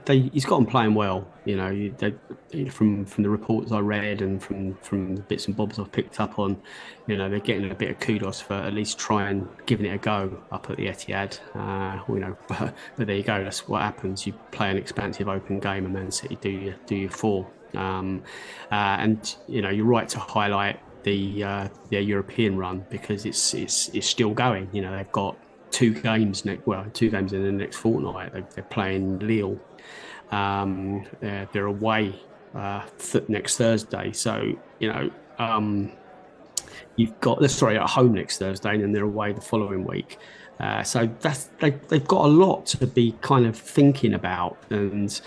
he's got them playing well. From the reports I read and from the bits and bobs I've picked up on, they're getting a bit of kudos for at least trying giving it a go up at the Etihad. But there you go. That's what happens. You play an expansive open game, and Man City do you fall. And you're right to highlight their European run because it's still going. They've got two games in the next fortnight. They're playing Lille. They're away next Thursday. So you've got at home next Thursday, and then they're away the following week. So they've got a lot to be kind of thinking about, and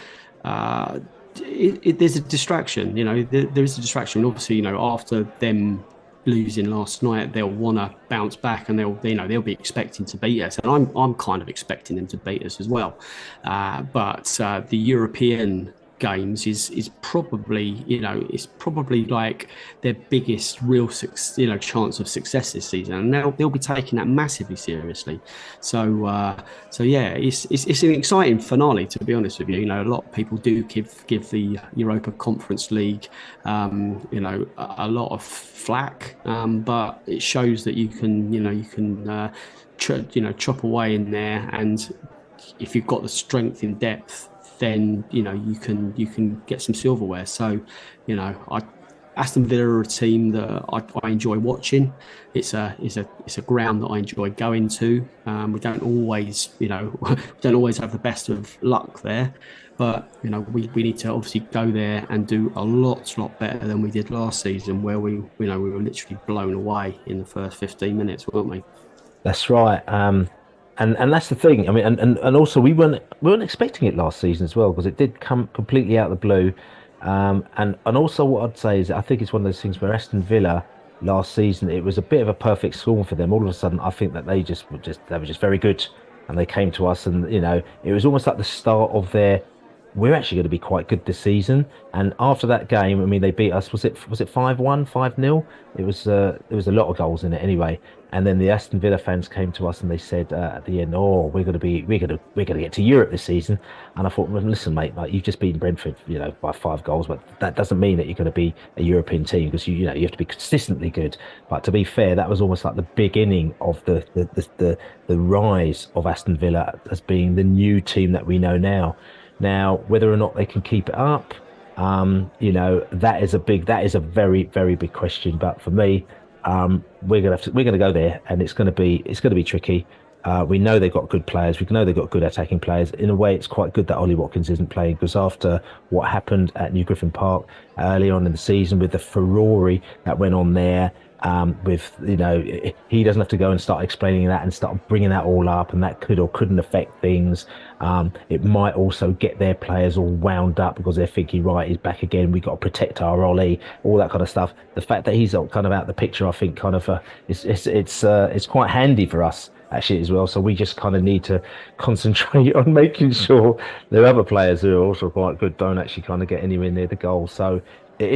there's a distraction. There is a distraction. Obviously, after them losing last night, they'll want to bounce back, and they'll be expecting to beat us, and I'm kind of expecting them to beat us as well. But the European games is probably it's probably like their biggest real chance of success this season, and they'll be taking that massively seriously. So yeah, it's an exciting finale, to be honest with you. A lot of people do give the Europa Conference League a lot of flack, but it shows that you can chop away in there, and if you've got the strength in depth, then you can get some silverware. So Aston Villa are a team that I enjoy watching. It's a ground that I enjoy going to. We don't always have the best of luck there, but we need to obviously go there and do a lot better than we did last season, where we were literally blown away in the first 15 minutes, weren't we? That's right. And that's the thing. I mean, and also we weren't expecting it last season as well, because it did come completely out of the blue. And also what I'd say is I think it's one of those things where Aston Villa last season, it was a bit of a perfect storm for them. All of a sudden, I think that they were just very good, and they came to us, and it was almost like the start of their we're actually going to be quite good this season. And after that game, I mean, they beat us. Was it 5-1, 5-0? It was there was a lot of goals in it anyway. And then the Aston Villa fans came to us and they said at the end, "Oh, we're going to get to Europe this season." And I thought, well, listen, mate, like you've just beaten Brentford, by 5 goals, but that doesn't mean that you're going to be a European team because you have to be consistently good. But to be fair, that was almost like the beginning of the rise of Aston Villa as being the new team that we know now. Now, whether or not they can keep it up, that is a very, very big question. But for me, we're gonna go there, and it's gonna be tricky. We know they've got good players. We know they've got good attacking players. In a way, it's quite good that Ollie Watkins isn't playing because after what happened at New Griffin Park early on in the season with the furore that went on there, he doesn't have to go and start explaining that and start bringing that all up, and that could or couldn't affect things. It might also get their players all wound up because they're thinking, right, he's back again. We got to protect our Ollie, all that kind of stuff. The fact that he's kind of out the picture, I think, kind of it's quite handy for us actually as well. So we just kind of need to concentrate on making sure the other players who are also quite good don't actually kind of get anywhere near the goal. So it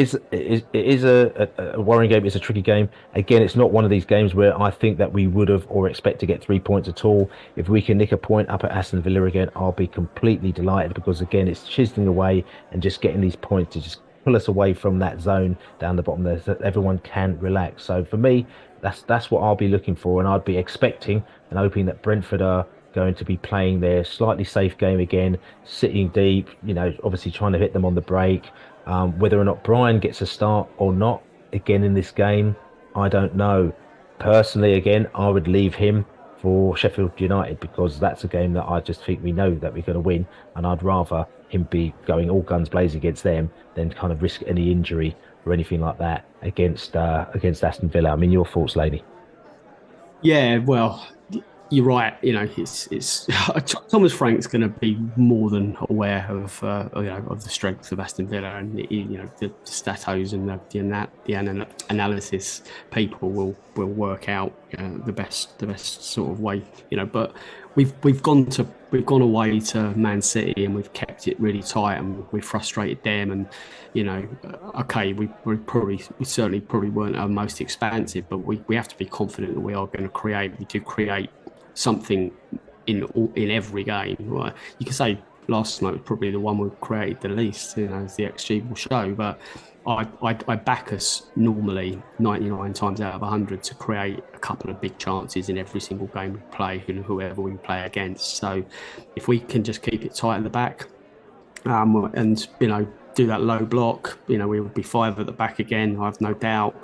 is a worrying game. It's a tricky game. Again, it's not one of these games where I think that we would have or expect to get 3 points at all. If we can nick a point up at Aston Villa again, I'll be completely delighted because again, it's chiseling away and just getting these points to just pull us away from that zone down the bottom there so that everyone can relax. So for me, that's what I'll be looking for, and I'd be expecting and hoping that Brentford are going to be playing their slightly safe game again, sitting deep, obviously trying to hit them on the break. Whether or not Brian gets a start or not again in this game, I don't know. Personally, again, I would leave him for Sheffield United because that's a game that I just think we know that we're going to win, and I'd rather him be going all guns blazing against them than kind of risk any injury or anything like that against Aston Villa. I mean, your thoughts, Laney? Yeah, well, you're right. It's Thomas Frank's going to be more than aware of the strength of Aston Villa, and the statos and the analysis people will work out the best sort of way. But we've gone away to Man City and we've kept it really tight and we've frustrated them. And okay, we certainly probably weren't our most expansive, but we have to be confident that we are going to create. We do create something in every game. Well, you can say last night was probably the one we created the least, as the XG will show. But I back us normally 99 times out of 100 to create a couple of big chances in every single game we play, and whoever we play against. So if we can just keep it tight at the back, and do that low block, we will be 5 at the back again. I have no doubt.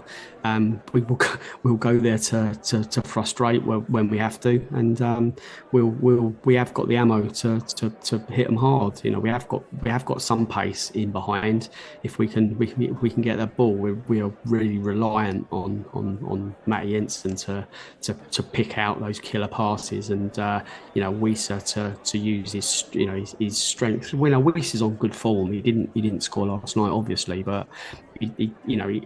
We'll go there to frustrate when we have to, and we have got the ammo to hit them hard. We have got some pace in behind. If we can get that ball, we are really reliant on Matty Jensen to pick out those killer passes, and Wisa to use his strength. Wisa is on good form. He didn't score last night, obviously, but he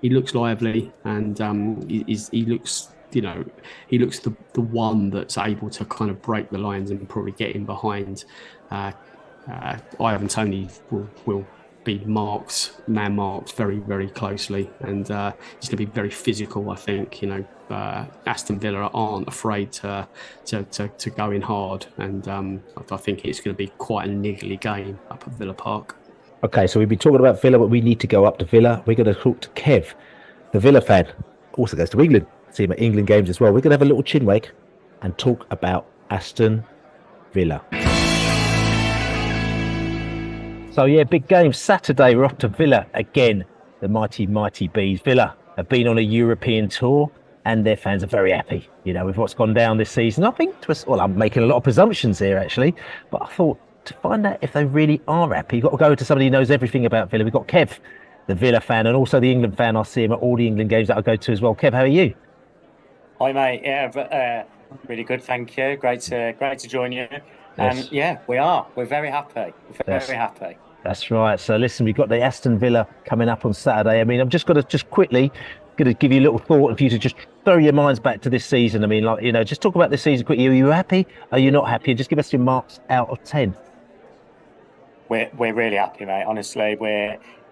looks lively, and he looks the one that's able to kind of break the lines and probably get in behind. Ivan Toney will be man marked very, very closely, and he's going to be very physical. I think Aston Villa aren't afraid to go in hard, and I think it's going to be quite a niggly game up at Villa Park. Okay, so we've been talking about Villa, but we need to go up to Villa. We're going to talk to Kev, the Villa fan, also goes to England, see him at England games as well. We're going to have a little chin wag and talk about Aston Villa. So yeah, big game Saturday. We're off to Villa again. The mighty Bees. Villa have been on a European tour, and their fans are very happy, with what's gone down this season. I think I'm making a lot of presumptions here actually, but I thought, to find out if they really are happy, you've got to go to somebody who knows everything about Villa. We've got Kev, the Villa fan, and also the England fan. I see him at all the England games that I go to as well. Kev, how are you? Hi, mate. Yeah, really good, thank you. Great to join you. And yeah, we're very happy. Very happy. That's right. So listen, we've got the Aston Villa coming up on Saturday. I mean, I'm just going to quickly give you a little thought for you to just throw your minds back to this season. I mean, just talk about this season quickly. Are you happy? Are you not happy? And just give us your marks out of 10. we're really happy, mate. Honestly,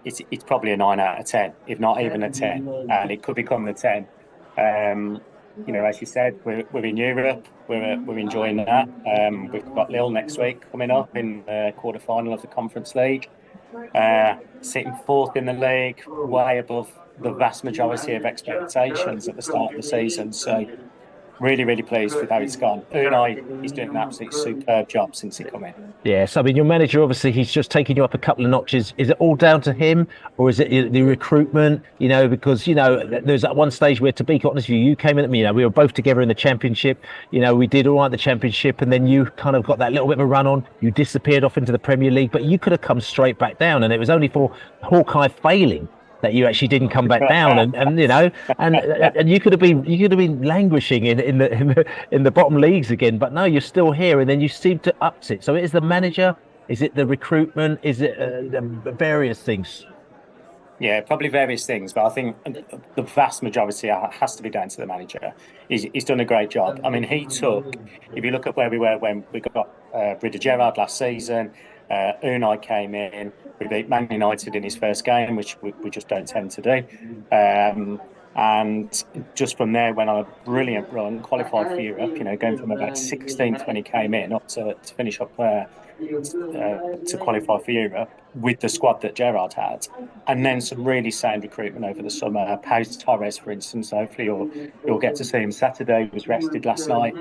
it's probably a 9 out of 10, if not even a 10, and it could become the 10. As you said, we're in Europe. We're enjoying that. We've got Lille next week coming up in the quarter-final of the Conference League. Sitting fourth in the league, way above the vast majority of expectations at the start of the season. So really, really pleased with how it's gone. Unai is doing an absolutely superb job since he come in. Yes, I mean, your manager, obviously, he's just taken you up a couple of notches. Is it all down to him, or is it the recruitment? Because, there's at one stage where, to be honest with you came in, we were both together in the Championship. We did all right in the Championship, and then you kind of got that little bit of a run on. You disappeared off into the Premier League, but you could have come straight back down, and it was only for Hawkeye failing that you actually didn't come back down, and you could have been languishing in the bottom leagues again, but no, you're still here, and then you seem to ups it. So it is the manager, is it the recruitment, is it the various things? Yeah, probably various things, but I think the vast majority has to be down to the manager. He's done a great job. I mean, if you look at where we were when we got rid of Gerrard last season, Unai came in, we beat Man United in his first game, which we just don't tend to do. And just from there, went on a brilliant run, qualified for Europe, going from about 16th when he came in up to finish up to qualify for Europe with the squad that Gerrard had. And then some really sound recruitment over the summer. Pau Torres, for instance, hopefully you'll get to see him Saturday. He was rested last night.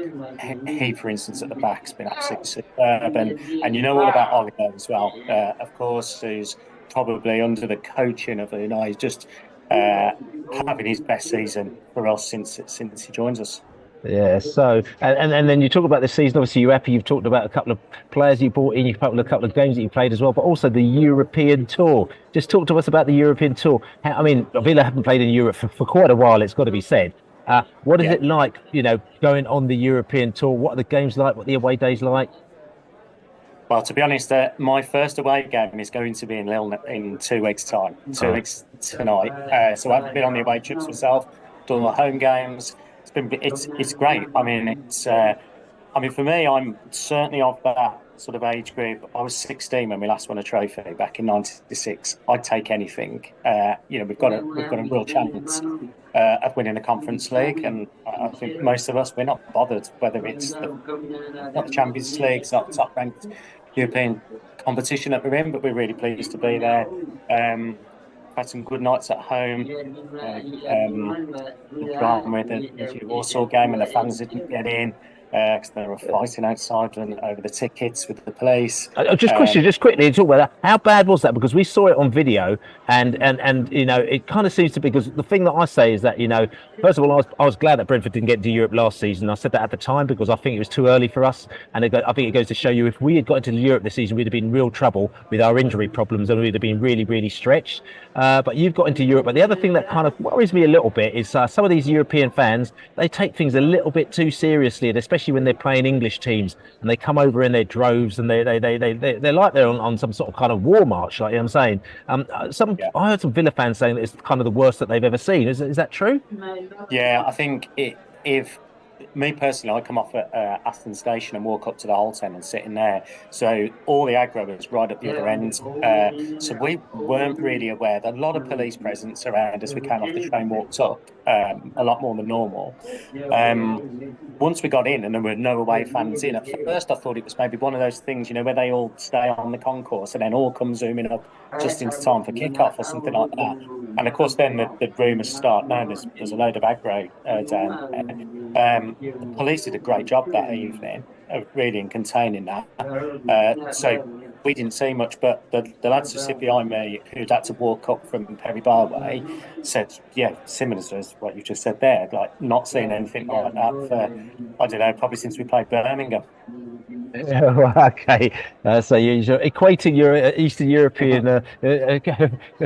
He, for instance, at the back has been absolutely superb. And all about Oliver as well, of course, who's probably under the coaching of Unai, just having his best season for us since he joins us. Yeah, so and then you talk about the season. Obviously, you're happy. You've talked about a couple of players you brought in. You've talked about a couple of games that you played as well, but also the European tour. Just talk to us about the European tour. Villa haven't played in Europe for quite a while. It's got to be said. What is it like, going on the European tour? What are the games like? What are the away days like? Well, to be honest, my first away game is going to be in Lille in 2 weeks' time. 2 weeks tonight. So I've been on the away trips myself, done the home games. It's great. For me, I'm certainly of that sort of age group. I was 16 when we last won a trophy back in '96. I'd take anything. We've got a real chance of winning the Conference League, and I think most of us, we're not bothered whether it's not the Champions League, it's not the top ranked European competition that we're in, but we're really pleased to be there. Had some good nights at home. With the Warsaw game, and the fans didn't get in because they were fighting outside and over the tickets with the police. Just quickly talk about that. How bad was that? Because we saw it on video, and it kind of seems to be, because the thing that I say is that first of all, I was glad that Brentford didn't get into Europe last season. I said that at the time because I think it was too early for us, and I think it goes to show you, if we had got into Europe this season, we'd have been in real trouble with our injury problems, and we'd have been really, really stretched. But you've got into Europe. But the other thing that kind of worries me a little bit is some of these European fans, they take things a little bit too seriously, and especially when they're playing English teams, and they come over in their droves, and they're like they're on some sort of kind of war march, like I'm saying. I heard some Villa fans saying that it's kind of the worst that they've ever seen. Is that true? Yeah, I think if me personally, I come off at Aston Station and walk up to the Holten and sit in there. So all the aggro was right at the other end. So we weren't really aware. There a lot of police presence around as we came off the train, walked up, a lot more than normal. Once we got in and there were no away fans in, at first I thought it was maybe one of those things, where they all stay on the concourse and then all come zooming up just into time for kick-off or something like that. And of course then the rumours start. Now there's a load of aggro down there. The police did a great job that evening, really in containing that. So we didn't see much, but the lads who sit behind me, who'd had to walk up from Perry Barway, said, similar to what you just said there, like not seeing anything like that for, I don't know, probably since we played Birmingham. Okay, so you're equating your Eastern European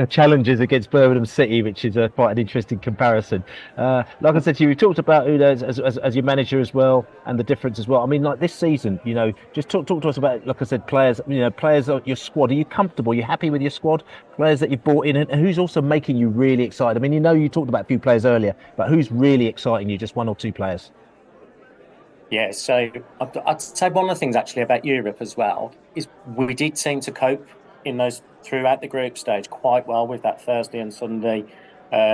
challenges against Birmingham City, which is quite an interesting comparison. Like I said to you, we talked about Udo as your manager as well, and the difference as well. I mean, like this season, just talk to us about, like I said, players. Players on your squad. Are you comfortable? Are you happy with your squad? Players that you've brought in, and who's also making you really excited? I mean, you talked about a few players earlier, but who's really exciting you? Just one or two players? Yeah, so I'd say one of the things actually about Europe as well is we did seem to cope in those throughout the group stage quite well with that Thursday and Sunday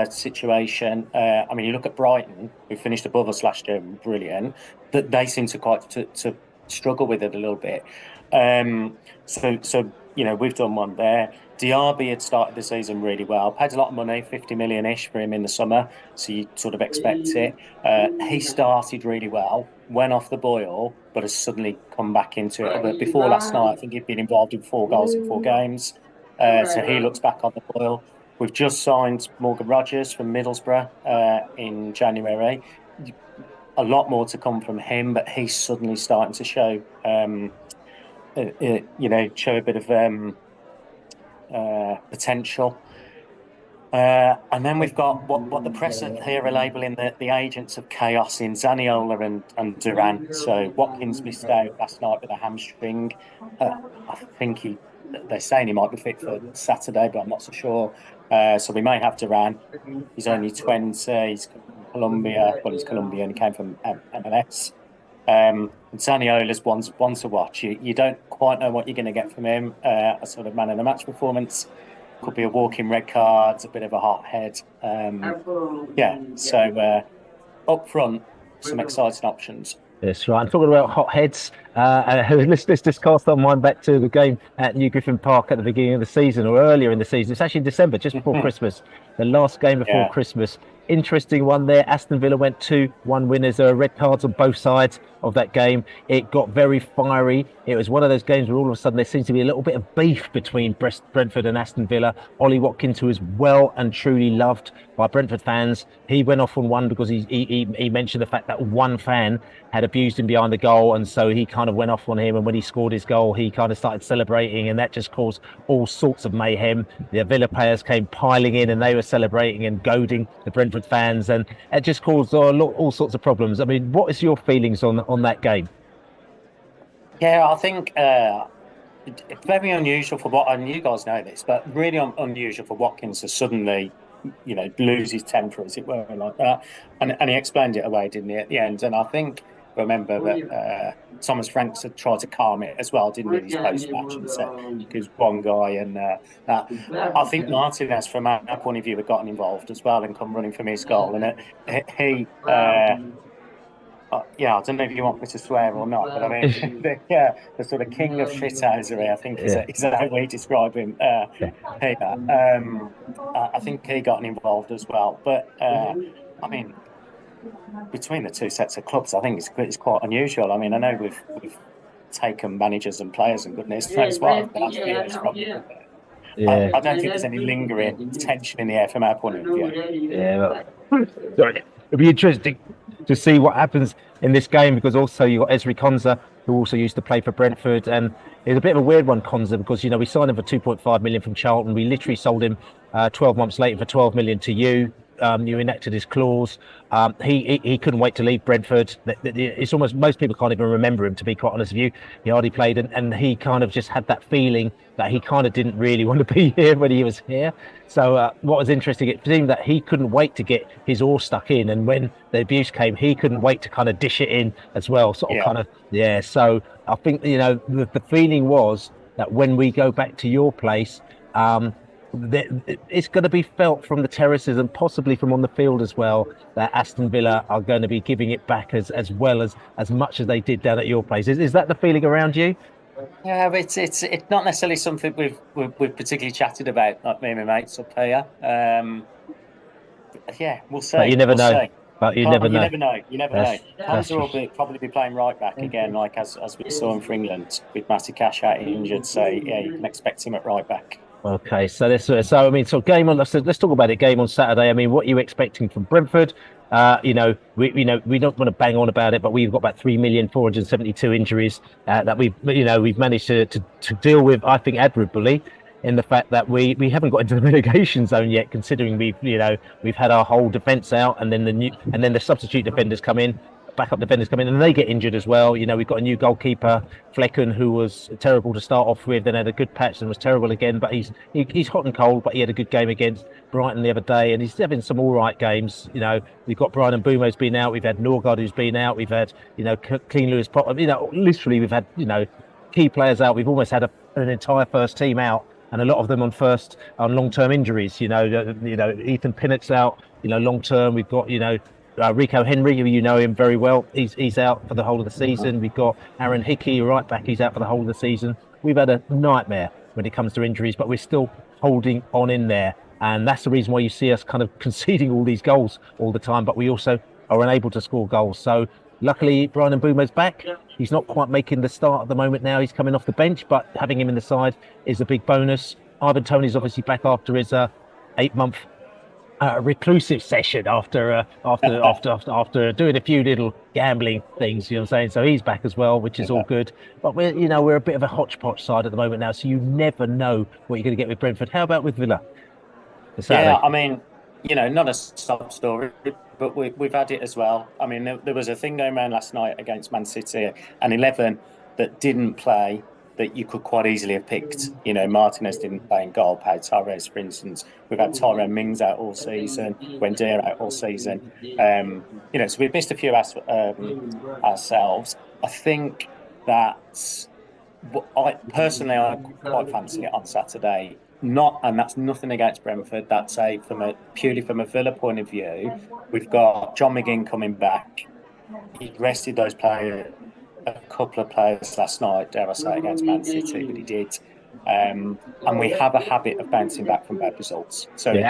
situation. I mean, you look at Brighton, who finished above us last year, brilliant. That they seem to struggle with it a little bit. So we've done one there. Diaby had started the season really well, paid a lot of money, 50 million-ish for him in the summer, so you sort of expect it. He started really well, went off the boil, but has suddenly come back into it. But before last night, I think he'd been involved in 4 goals in 4 games, so he looks back on the boil. We've just signed Morgan Rogers from Middlesbrough in January. A lot more to come from him, but he's suddenly starting to show, show a bit of potential. And then we've got what the press here are labelling the agents of chaos in Zaniolo and Duran. So Watkins missed out last night with a hamstring. I think they're saying he might be fit for Saturday, but I'm not so sure. So we may have Duran. He's only 20. He's Colombia. Well, he's Colombian. He came from MLS. Zaniola's one to watch. You don't quite know what you're going to get from him. A sort of man of the match performance. Could be a walking red card, a bit of a hot head. So up front, some exciting options. That's right. I'm talking about hot heads. Let's just cast our mind back to the game at New Griffin Park at the beginning of the season or earlier in the season. It's actually in December, just before Christmas. The last game before Christmas. Interesting one there. Aston Villa went 2-1 winners. There were red cards on both sides of that game. It got very fiery. It was one of those games where all of a sudden there seems to be a little bit of beef between Brentford and Aston Villa. Ollie Watkins, who is well and truly loved by Brentford fans, he went off on one because he mentioned the fact that one fan had abused him behind the goal, and so he kind of went off on him, and when he scored his goal he kind of started celebrating, and that just caused all sorts of mayhem. The Villa players came piling in and they were celebrating and goading the Brentford fans, and it just caused all sorts of problems. I mean, what is your feelings on that game? Yeah, I think it's very unusual for what, and you guys know this, but really unusual for Watkins to suddenly, lose his temper, as it were, like that. And he explained it away, didn't he, at the end? And I think, remember that Thomas Franks had tried to calm it as well, didn't he, his post-match, and said, because one guy and that. I think Martinez, from our point of view, had gotten involved as well and come running from his goal. And he I don't know if you want me to swear or not, but I mean, the sort of king of shithousery, I think, is how we describe him here. I think he got involved as well. But, I mean, between the two sets of clubs, I think it's quite unusual. I mean, I know we've taken managers and players and goodness knows what, but that's the problem. I don't think there's any lingering tension in the air from our point of view. Sorry. It'll be interesting to see what happens in this game, because also you got Ezri Konsa, who also used to play for Brentford, and it's a bit of a weird one, Konsa, because we signed him for 2.5 million from Charlton. We literally sold him 12 months later for 12 million to you. You enacted his clause. He couldn't wait to leave Brentford. It's almost, most people can't even remember him, to be quite honest with you. He hardly played, and he kind of just had that feeling that he kind of didn't really want to be here when he was here. So what was interesting, it seemed that he couldn't wait to get his oar stuck in, and when the abuse came, he couldn't wait to kind of dish it in as well. So I think the feeling was that when we go back to your place, it's going to be felt from the terraces and possibly from on the field as well, that Aston Villa are going to be giving it back as well as much as they did down at your place. Is that the feeling around you? Yeah, but it's not necessarily something we've particularly chatted about, like me and my mates up here. We'll see. But you never know. But you never know. You never know. Konsa will probably be playing right back again, like as we saw him for England with Matty Cash out injured. So you can expect him at right back. Okay, so game on. Let's talk about it. Game on Saturday. I mean, what are you expecting from Brentford? We don't want to bang on about it, but we've got about 3,472,000 injuries that we've managed to deal with, I think, admirably, in the fact that we haven't got into the relegation zone yet, considering we've had our whole defence out, and then the substitute defenders come in. Backup defenders come in and they get injured as well. We've got a new goalkeeper, Flecken, who was terrible to start off with, then had a good patch and was terrible again, but he's hot and cold, but he had a good game against Brighton the other day, and he's having some all right games. We've got Brian and Mbumo's been out, we've had Norgard who's been out, we've had Clean Lewis Potter, literally we've had key players out. We've almost had an entire first team out and a lot of them on long-term injuries. Ethan Pinnock's out, long-term. We've got, Rico Henry, who you know him very well. He's out for the whole of the season. We've got Aaron Hickey, right back. He's out for the whole of the season. We've had a nightmare when it comes to injuries, but we're still holding on in there. And that's the reason why you see us kind of conceding all these goals all the time, but we also are unable to score goals. So luckily, Brian Mbeumo's back. He's not quite making the start at the moment now. He's coming off the bench, but having him in the side is a big bonus. Ivan Toney's obviously back after his 8-month reclusive session after doing a few little gambling things, you know what I'm saying? So he's back as well, which is all good. But we're a bit of a hodgepodge side at the moment now, so you never know what you're going to get with Brentford. How about with Villa? Yeah, I mean, not a sob story, but we've had it as well. I mean, there was a thing going around last night against Man City, an 11 that didn't play that you could quite easily have picked. Martinez didn't play in goal, Pau Torres, for instance. We've had Tyrone Mings out all season, Wendyr out all season. So we've missed a few ourselves. I think that I quite fancy it on Saturday. And that's nothing against Brentford. That's purely from a Villa point of view. We've got John McGinn coming back. He rested those players, a couple of players last night, dare I say, against Man City, but he did. And we have a habit of bouncing back from bad results. So we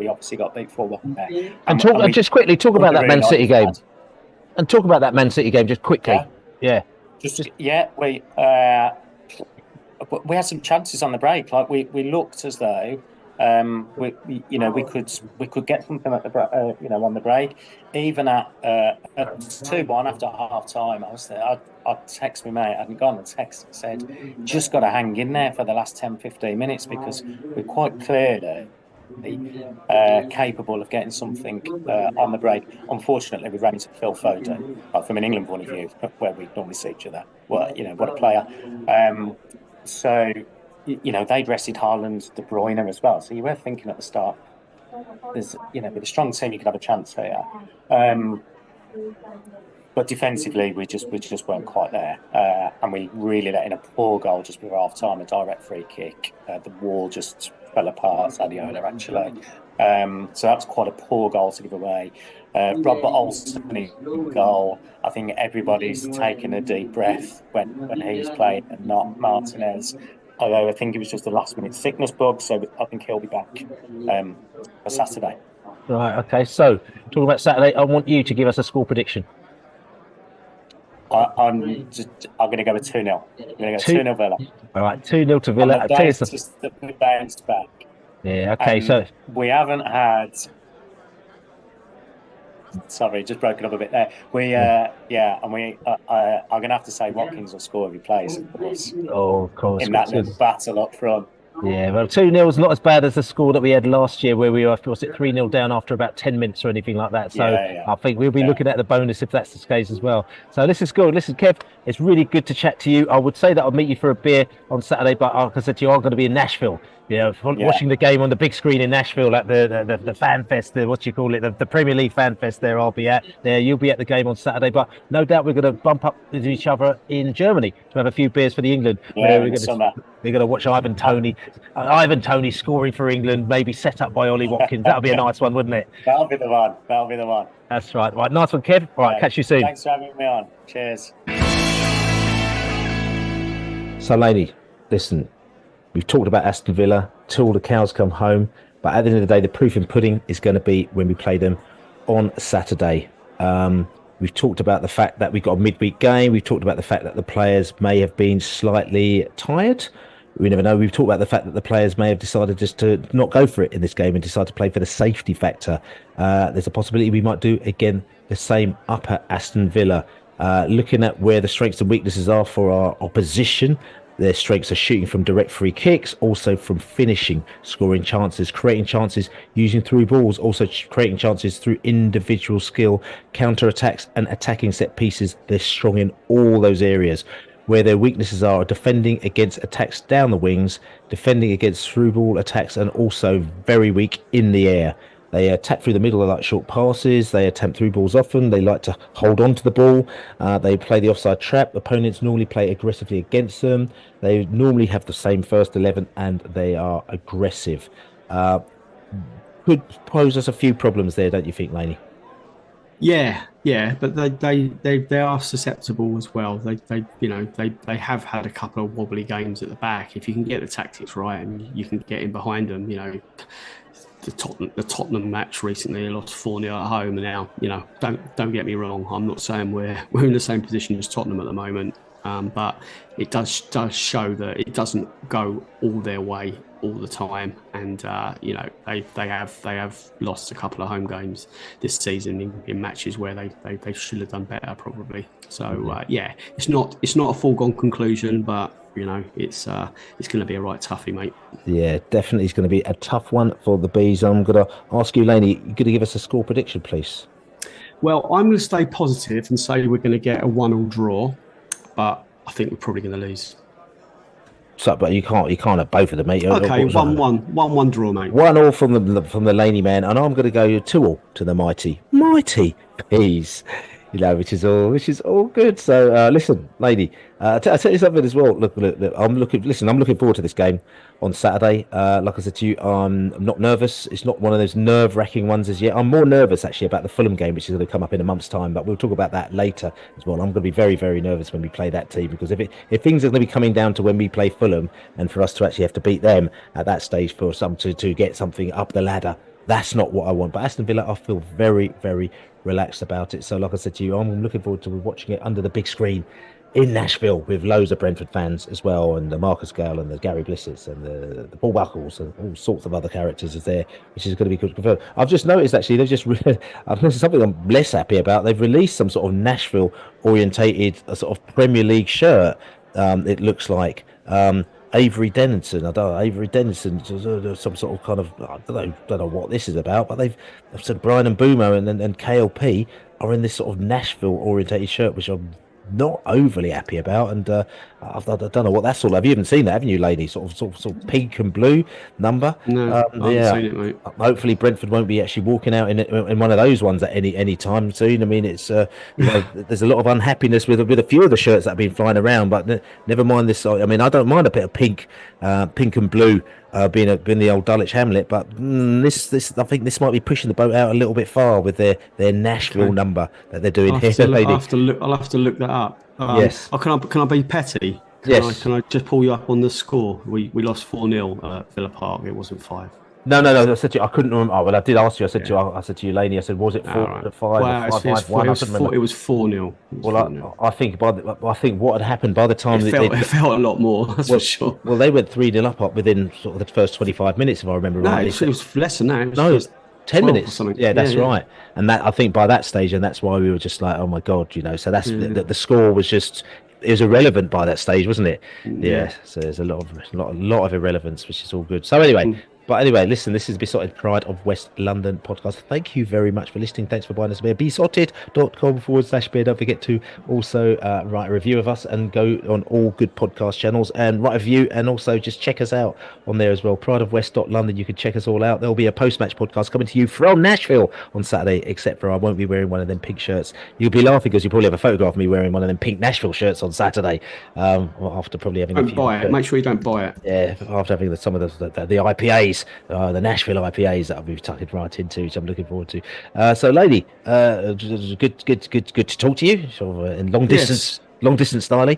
obviously got beat 4-1 there. And just quickly talk about that Man City game. And talk about that Man City game just quickly. Yeah. We had some chances on the break. Like we looked as though we could get something at the on the break. Even at 2-1 after half time, I was there. I'd text my mate. I hadn't gone and text and said, just got to hang in there for the last 10-15 minutes because we're quite clearly capable of getting something on the break. Unfortunately, we ran into Phil Foden. From an England point of view, where we normally see each other. What a player. So, they'd rested Haaland, De Bruyne as well. So you were thinking at the start, with a strong team, you could have a chance here. But defensively, we just weren't quite there. And we really let in a poor goal just before half time, a direct free kick. The wall just fell apart, Adiola, actually. So that's quite a poor goal to give away. Robert Olsen goal. I think everybody's taken a deep breath when he's playing and not Martinez. Although I think it was just a last-minute sickness bug, so I think he'll be back for Saturday. Right. Okay. So talking about Saturday, I want you to give us a score prediction. I'm going to go with 2-0. I'm going to go 2-0 Villa. All right, 2-0 to Villa. Just that we bounced back. Yeah. Okay. So we haven't had. Sorry, just broken up a bit there. I'm going to have to say Watkins will score if he plays, of course. Oh, of course. In that little battle up front. Yeah, well, 2-0 is not as bad as the score that we had last year, where we were, was it 3-0 down after about 10 minutes or anything like that. So I think we'll be looking at the bonus if that's the case as well. So this is good. Listen, Kev, it's really good to chat to you. I would say that I'll meet you for a beer on Saturday, but like I said to you, I'm going to be in Nashville. Watching the game on the big screen in Nashville at the fan fest, the Premier League fan fest there, I'll be at there. You'll be at the game on Saturday, but no doubt we're going to bump up with each other in Germany to have a few beers for the England. We're going to watch Ivan Toney scoring for England, maybe set up by Ollie Watkins. That'll be a nice one, wouldn't it? That'll be the one. That's right. Right, nice one, Kev. All right, catch you soon. Thanks for having me on. Cheers. So, Laney, listen. We've talked about Aston Villa till the cows come home, but at the end of the day, the proof in pudding is going to be when we play them on Saturday. We've talked about the fact that we've got a midweek game. We've talked about the fact that the players may have been slightly tired. We never know. We've talked about the fact that the players may have decided just to not go for it in this game and decide to play for the safety factor. There's a possibility we might do, again, the same up at Aston Villa. Looking at where the strengths and weaknesses are for our opposition, their strengths are shooting from direct free kicks, also from finishing, scoring chances, creating chances, using through balls, also creating chances through individual skill, counter-attacks and attacking set pieces. They're strong in all those areas. Where their weaknesses are defending against attacks down the wings, defending against through ball attacks, and also very weak in the air. They attack through the middle. They like short passes. They attempt through balls often. They like to hold on to the ball. They play the offside trap. Opponents normally play aggressively against them. They normally have the same first 11, and they are aggressive. Could pose us a few problems there, don't you think, Laney? Yeah, but they are susceptible as well. They have had a couple of wobbly games at the back. If you can get the tactics right and you can get in behind them, the Tottenham match recently, they lost 4-0 at home, and now don't get me wrong, I'm not saying we're in the same position as Tottenham at the moment, but it does show that it doesn't go all their way all the time, and they have lost a couple of home games this season in matches where they should have done better probably. So it's not a foregone conclusion, but it's going to be a right toughie, mate. Yeah, definitely it's going to be a tough one for the Bees. I'm going to ask you, Laney, you're going to give us a score prediction, please? Well, I'm going to stay positive and say we're going to get a 1-1 draw, but I think we're probably going to lose. So, but you can't have both of them, mate. Okay, 1-1 draw, mate. 1-1 from the Laney man, and I'm going to go 2-2 to the mighty Bees. Which is all good. So listen, lady, I'll tell you something as well. Look, I'm looking forward to this game on Saturday. Like I said to you, I'm not nervous. It's not one of those nerve-wracking ones as yet. I'm more nervous actually about the Fulham game, which is going to come up in a month's time, but we'll talk about that later as well. I'm going to be very, very nervous when we play that team, because if things are going to be coming down to when we play Fulham and for us to actually have to beat them at that stage for some to get something up the ladder, that's not what I want. But Aston Villa, I feel very, very relaxed about it. So like I said to you, I'm looking forward to watching it under the big screen in Nashville with loads of Brentford fans as well, and the Marcus Gowler and the Gary Blissets and the Paul Buckles and all sorts of other characters is there, which is going to be good. I've just noticed actually I've noticed something I'm less happy about. They've released some sort of Nashville orientated sort of Premier League shirt. It looks like Avery Dennison. Avery Dennison, some sort of kind of, I don't know what this is about, but they've said Brian and Boomer and KLP are in this sort of Nashville orientated shirt, which I'm not overly happy about, and I don't know what that's all about. You haven't seen that, haven't you, lady? Sort of pink and blue number. No, I haven't seen it, mate. Hopefully Brentford won't be actually walking out in one of those ones at any time soon. I mean, it's there's a lot of unhappiness with a few of the shirts that have been flying around, but never mind this. I mean, I don't mind a bit of pink and blue being the old Dulwich Hamlet, but this I think this might be pushing the boat out a little bit far with their Nashville number that they're doing here, lady. I'll have to look that up. Yes. Can I be petty? Can I just pull you up on the score? We lost 4-0 at Villa Park. It wasn't 5. No. I said to you, I couldn't remember. Oh, well, I did ask you. I said to you, Laney. I said, was it 4-5? Well, it was 4-0. Well, I think what had happened by the time it felt a lot more. That's for sure. Well, they went 3-0 up within sort of the first 25 minutes, if I remember right. No, it was less than that. It was 10 minutes. Yeah, that's right. And that, I think by that stage, and that's why we were just like, oh my god, so that's the score was just. It was irrelevant by that stage, wasn't it? Yeah. So there's a lot of irrelevance, which is all good. So anyway. But anyway, listen, this is Besotted Pride of West London podcast. Thank you very much for listening. Thanks for buying us a beer. Besotted.com/beer. Don't forget to also write a review of us and go on all good podcast channels and write a review, and also just check us out on there as well. prideofwest.london. You can check us all out. There'll be a post-match podcast coming to you from Nashville on Saturday, except for I won't be wearing one of them pink shirts. You'll be laughing because you probably have a photograph of me wearing one of them pink Nashville shirts on Saturday. After probably having don't buy it. Make sure you don't buy it. Yeah, after having some of the IPAs. The Nashville IPAs that I'll be tucking right into, which I'm looking forward to. So, lady, good to talk to you. Sort of in long distance styling.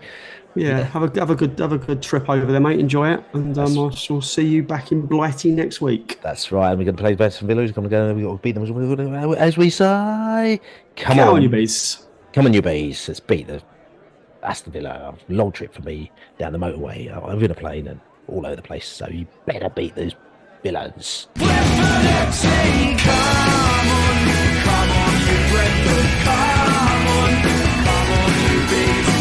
Yeah, have a good trip over there, mate. Enjoy it, and I shall see you back in Blighty next week. That's right. And we're going to play Aston Villa. We're going to beat them, as we say. Come on, you bees! Come on, you bees! Let's beat the Aston Villa. Long trip for me down the motorway. I'm in a plane and all over the place. So you better beat those villains. Come on, you Brentford, come on, you bees.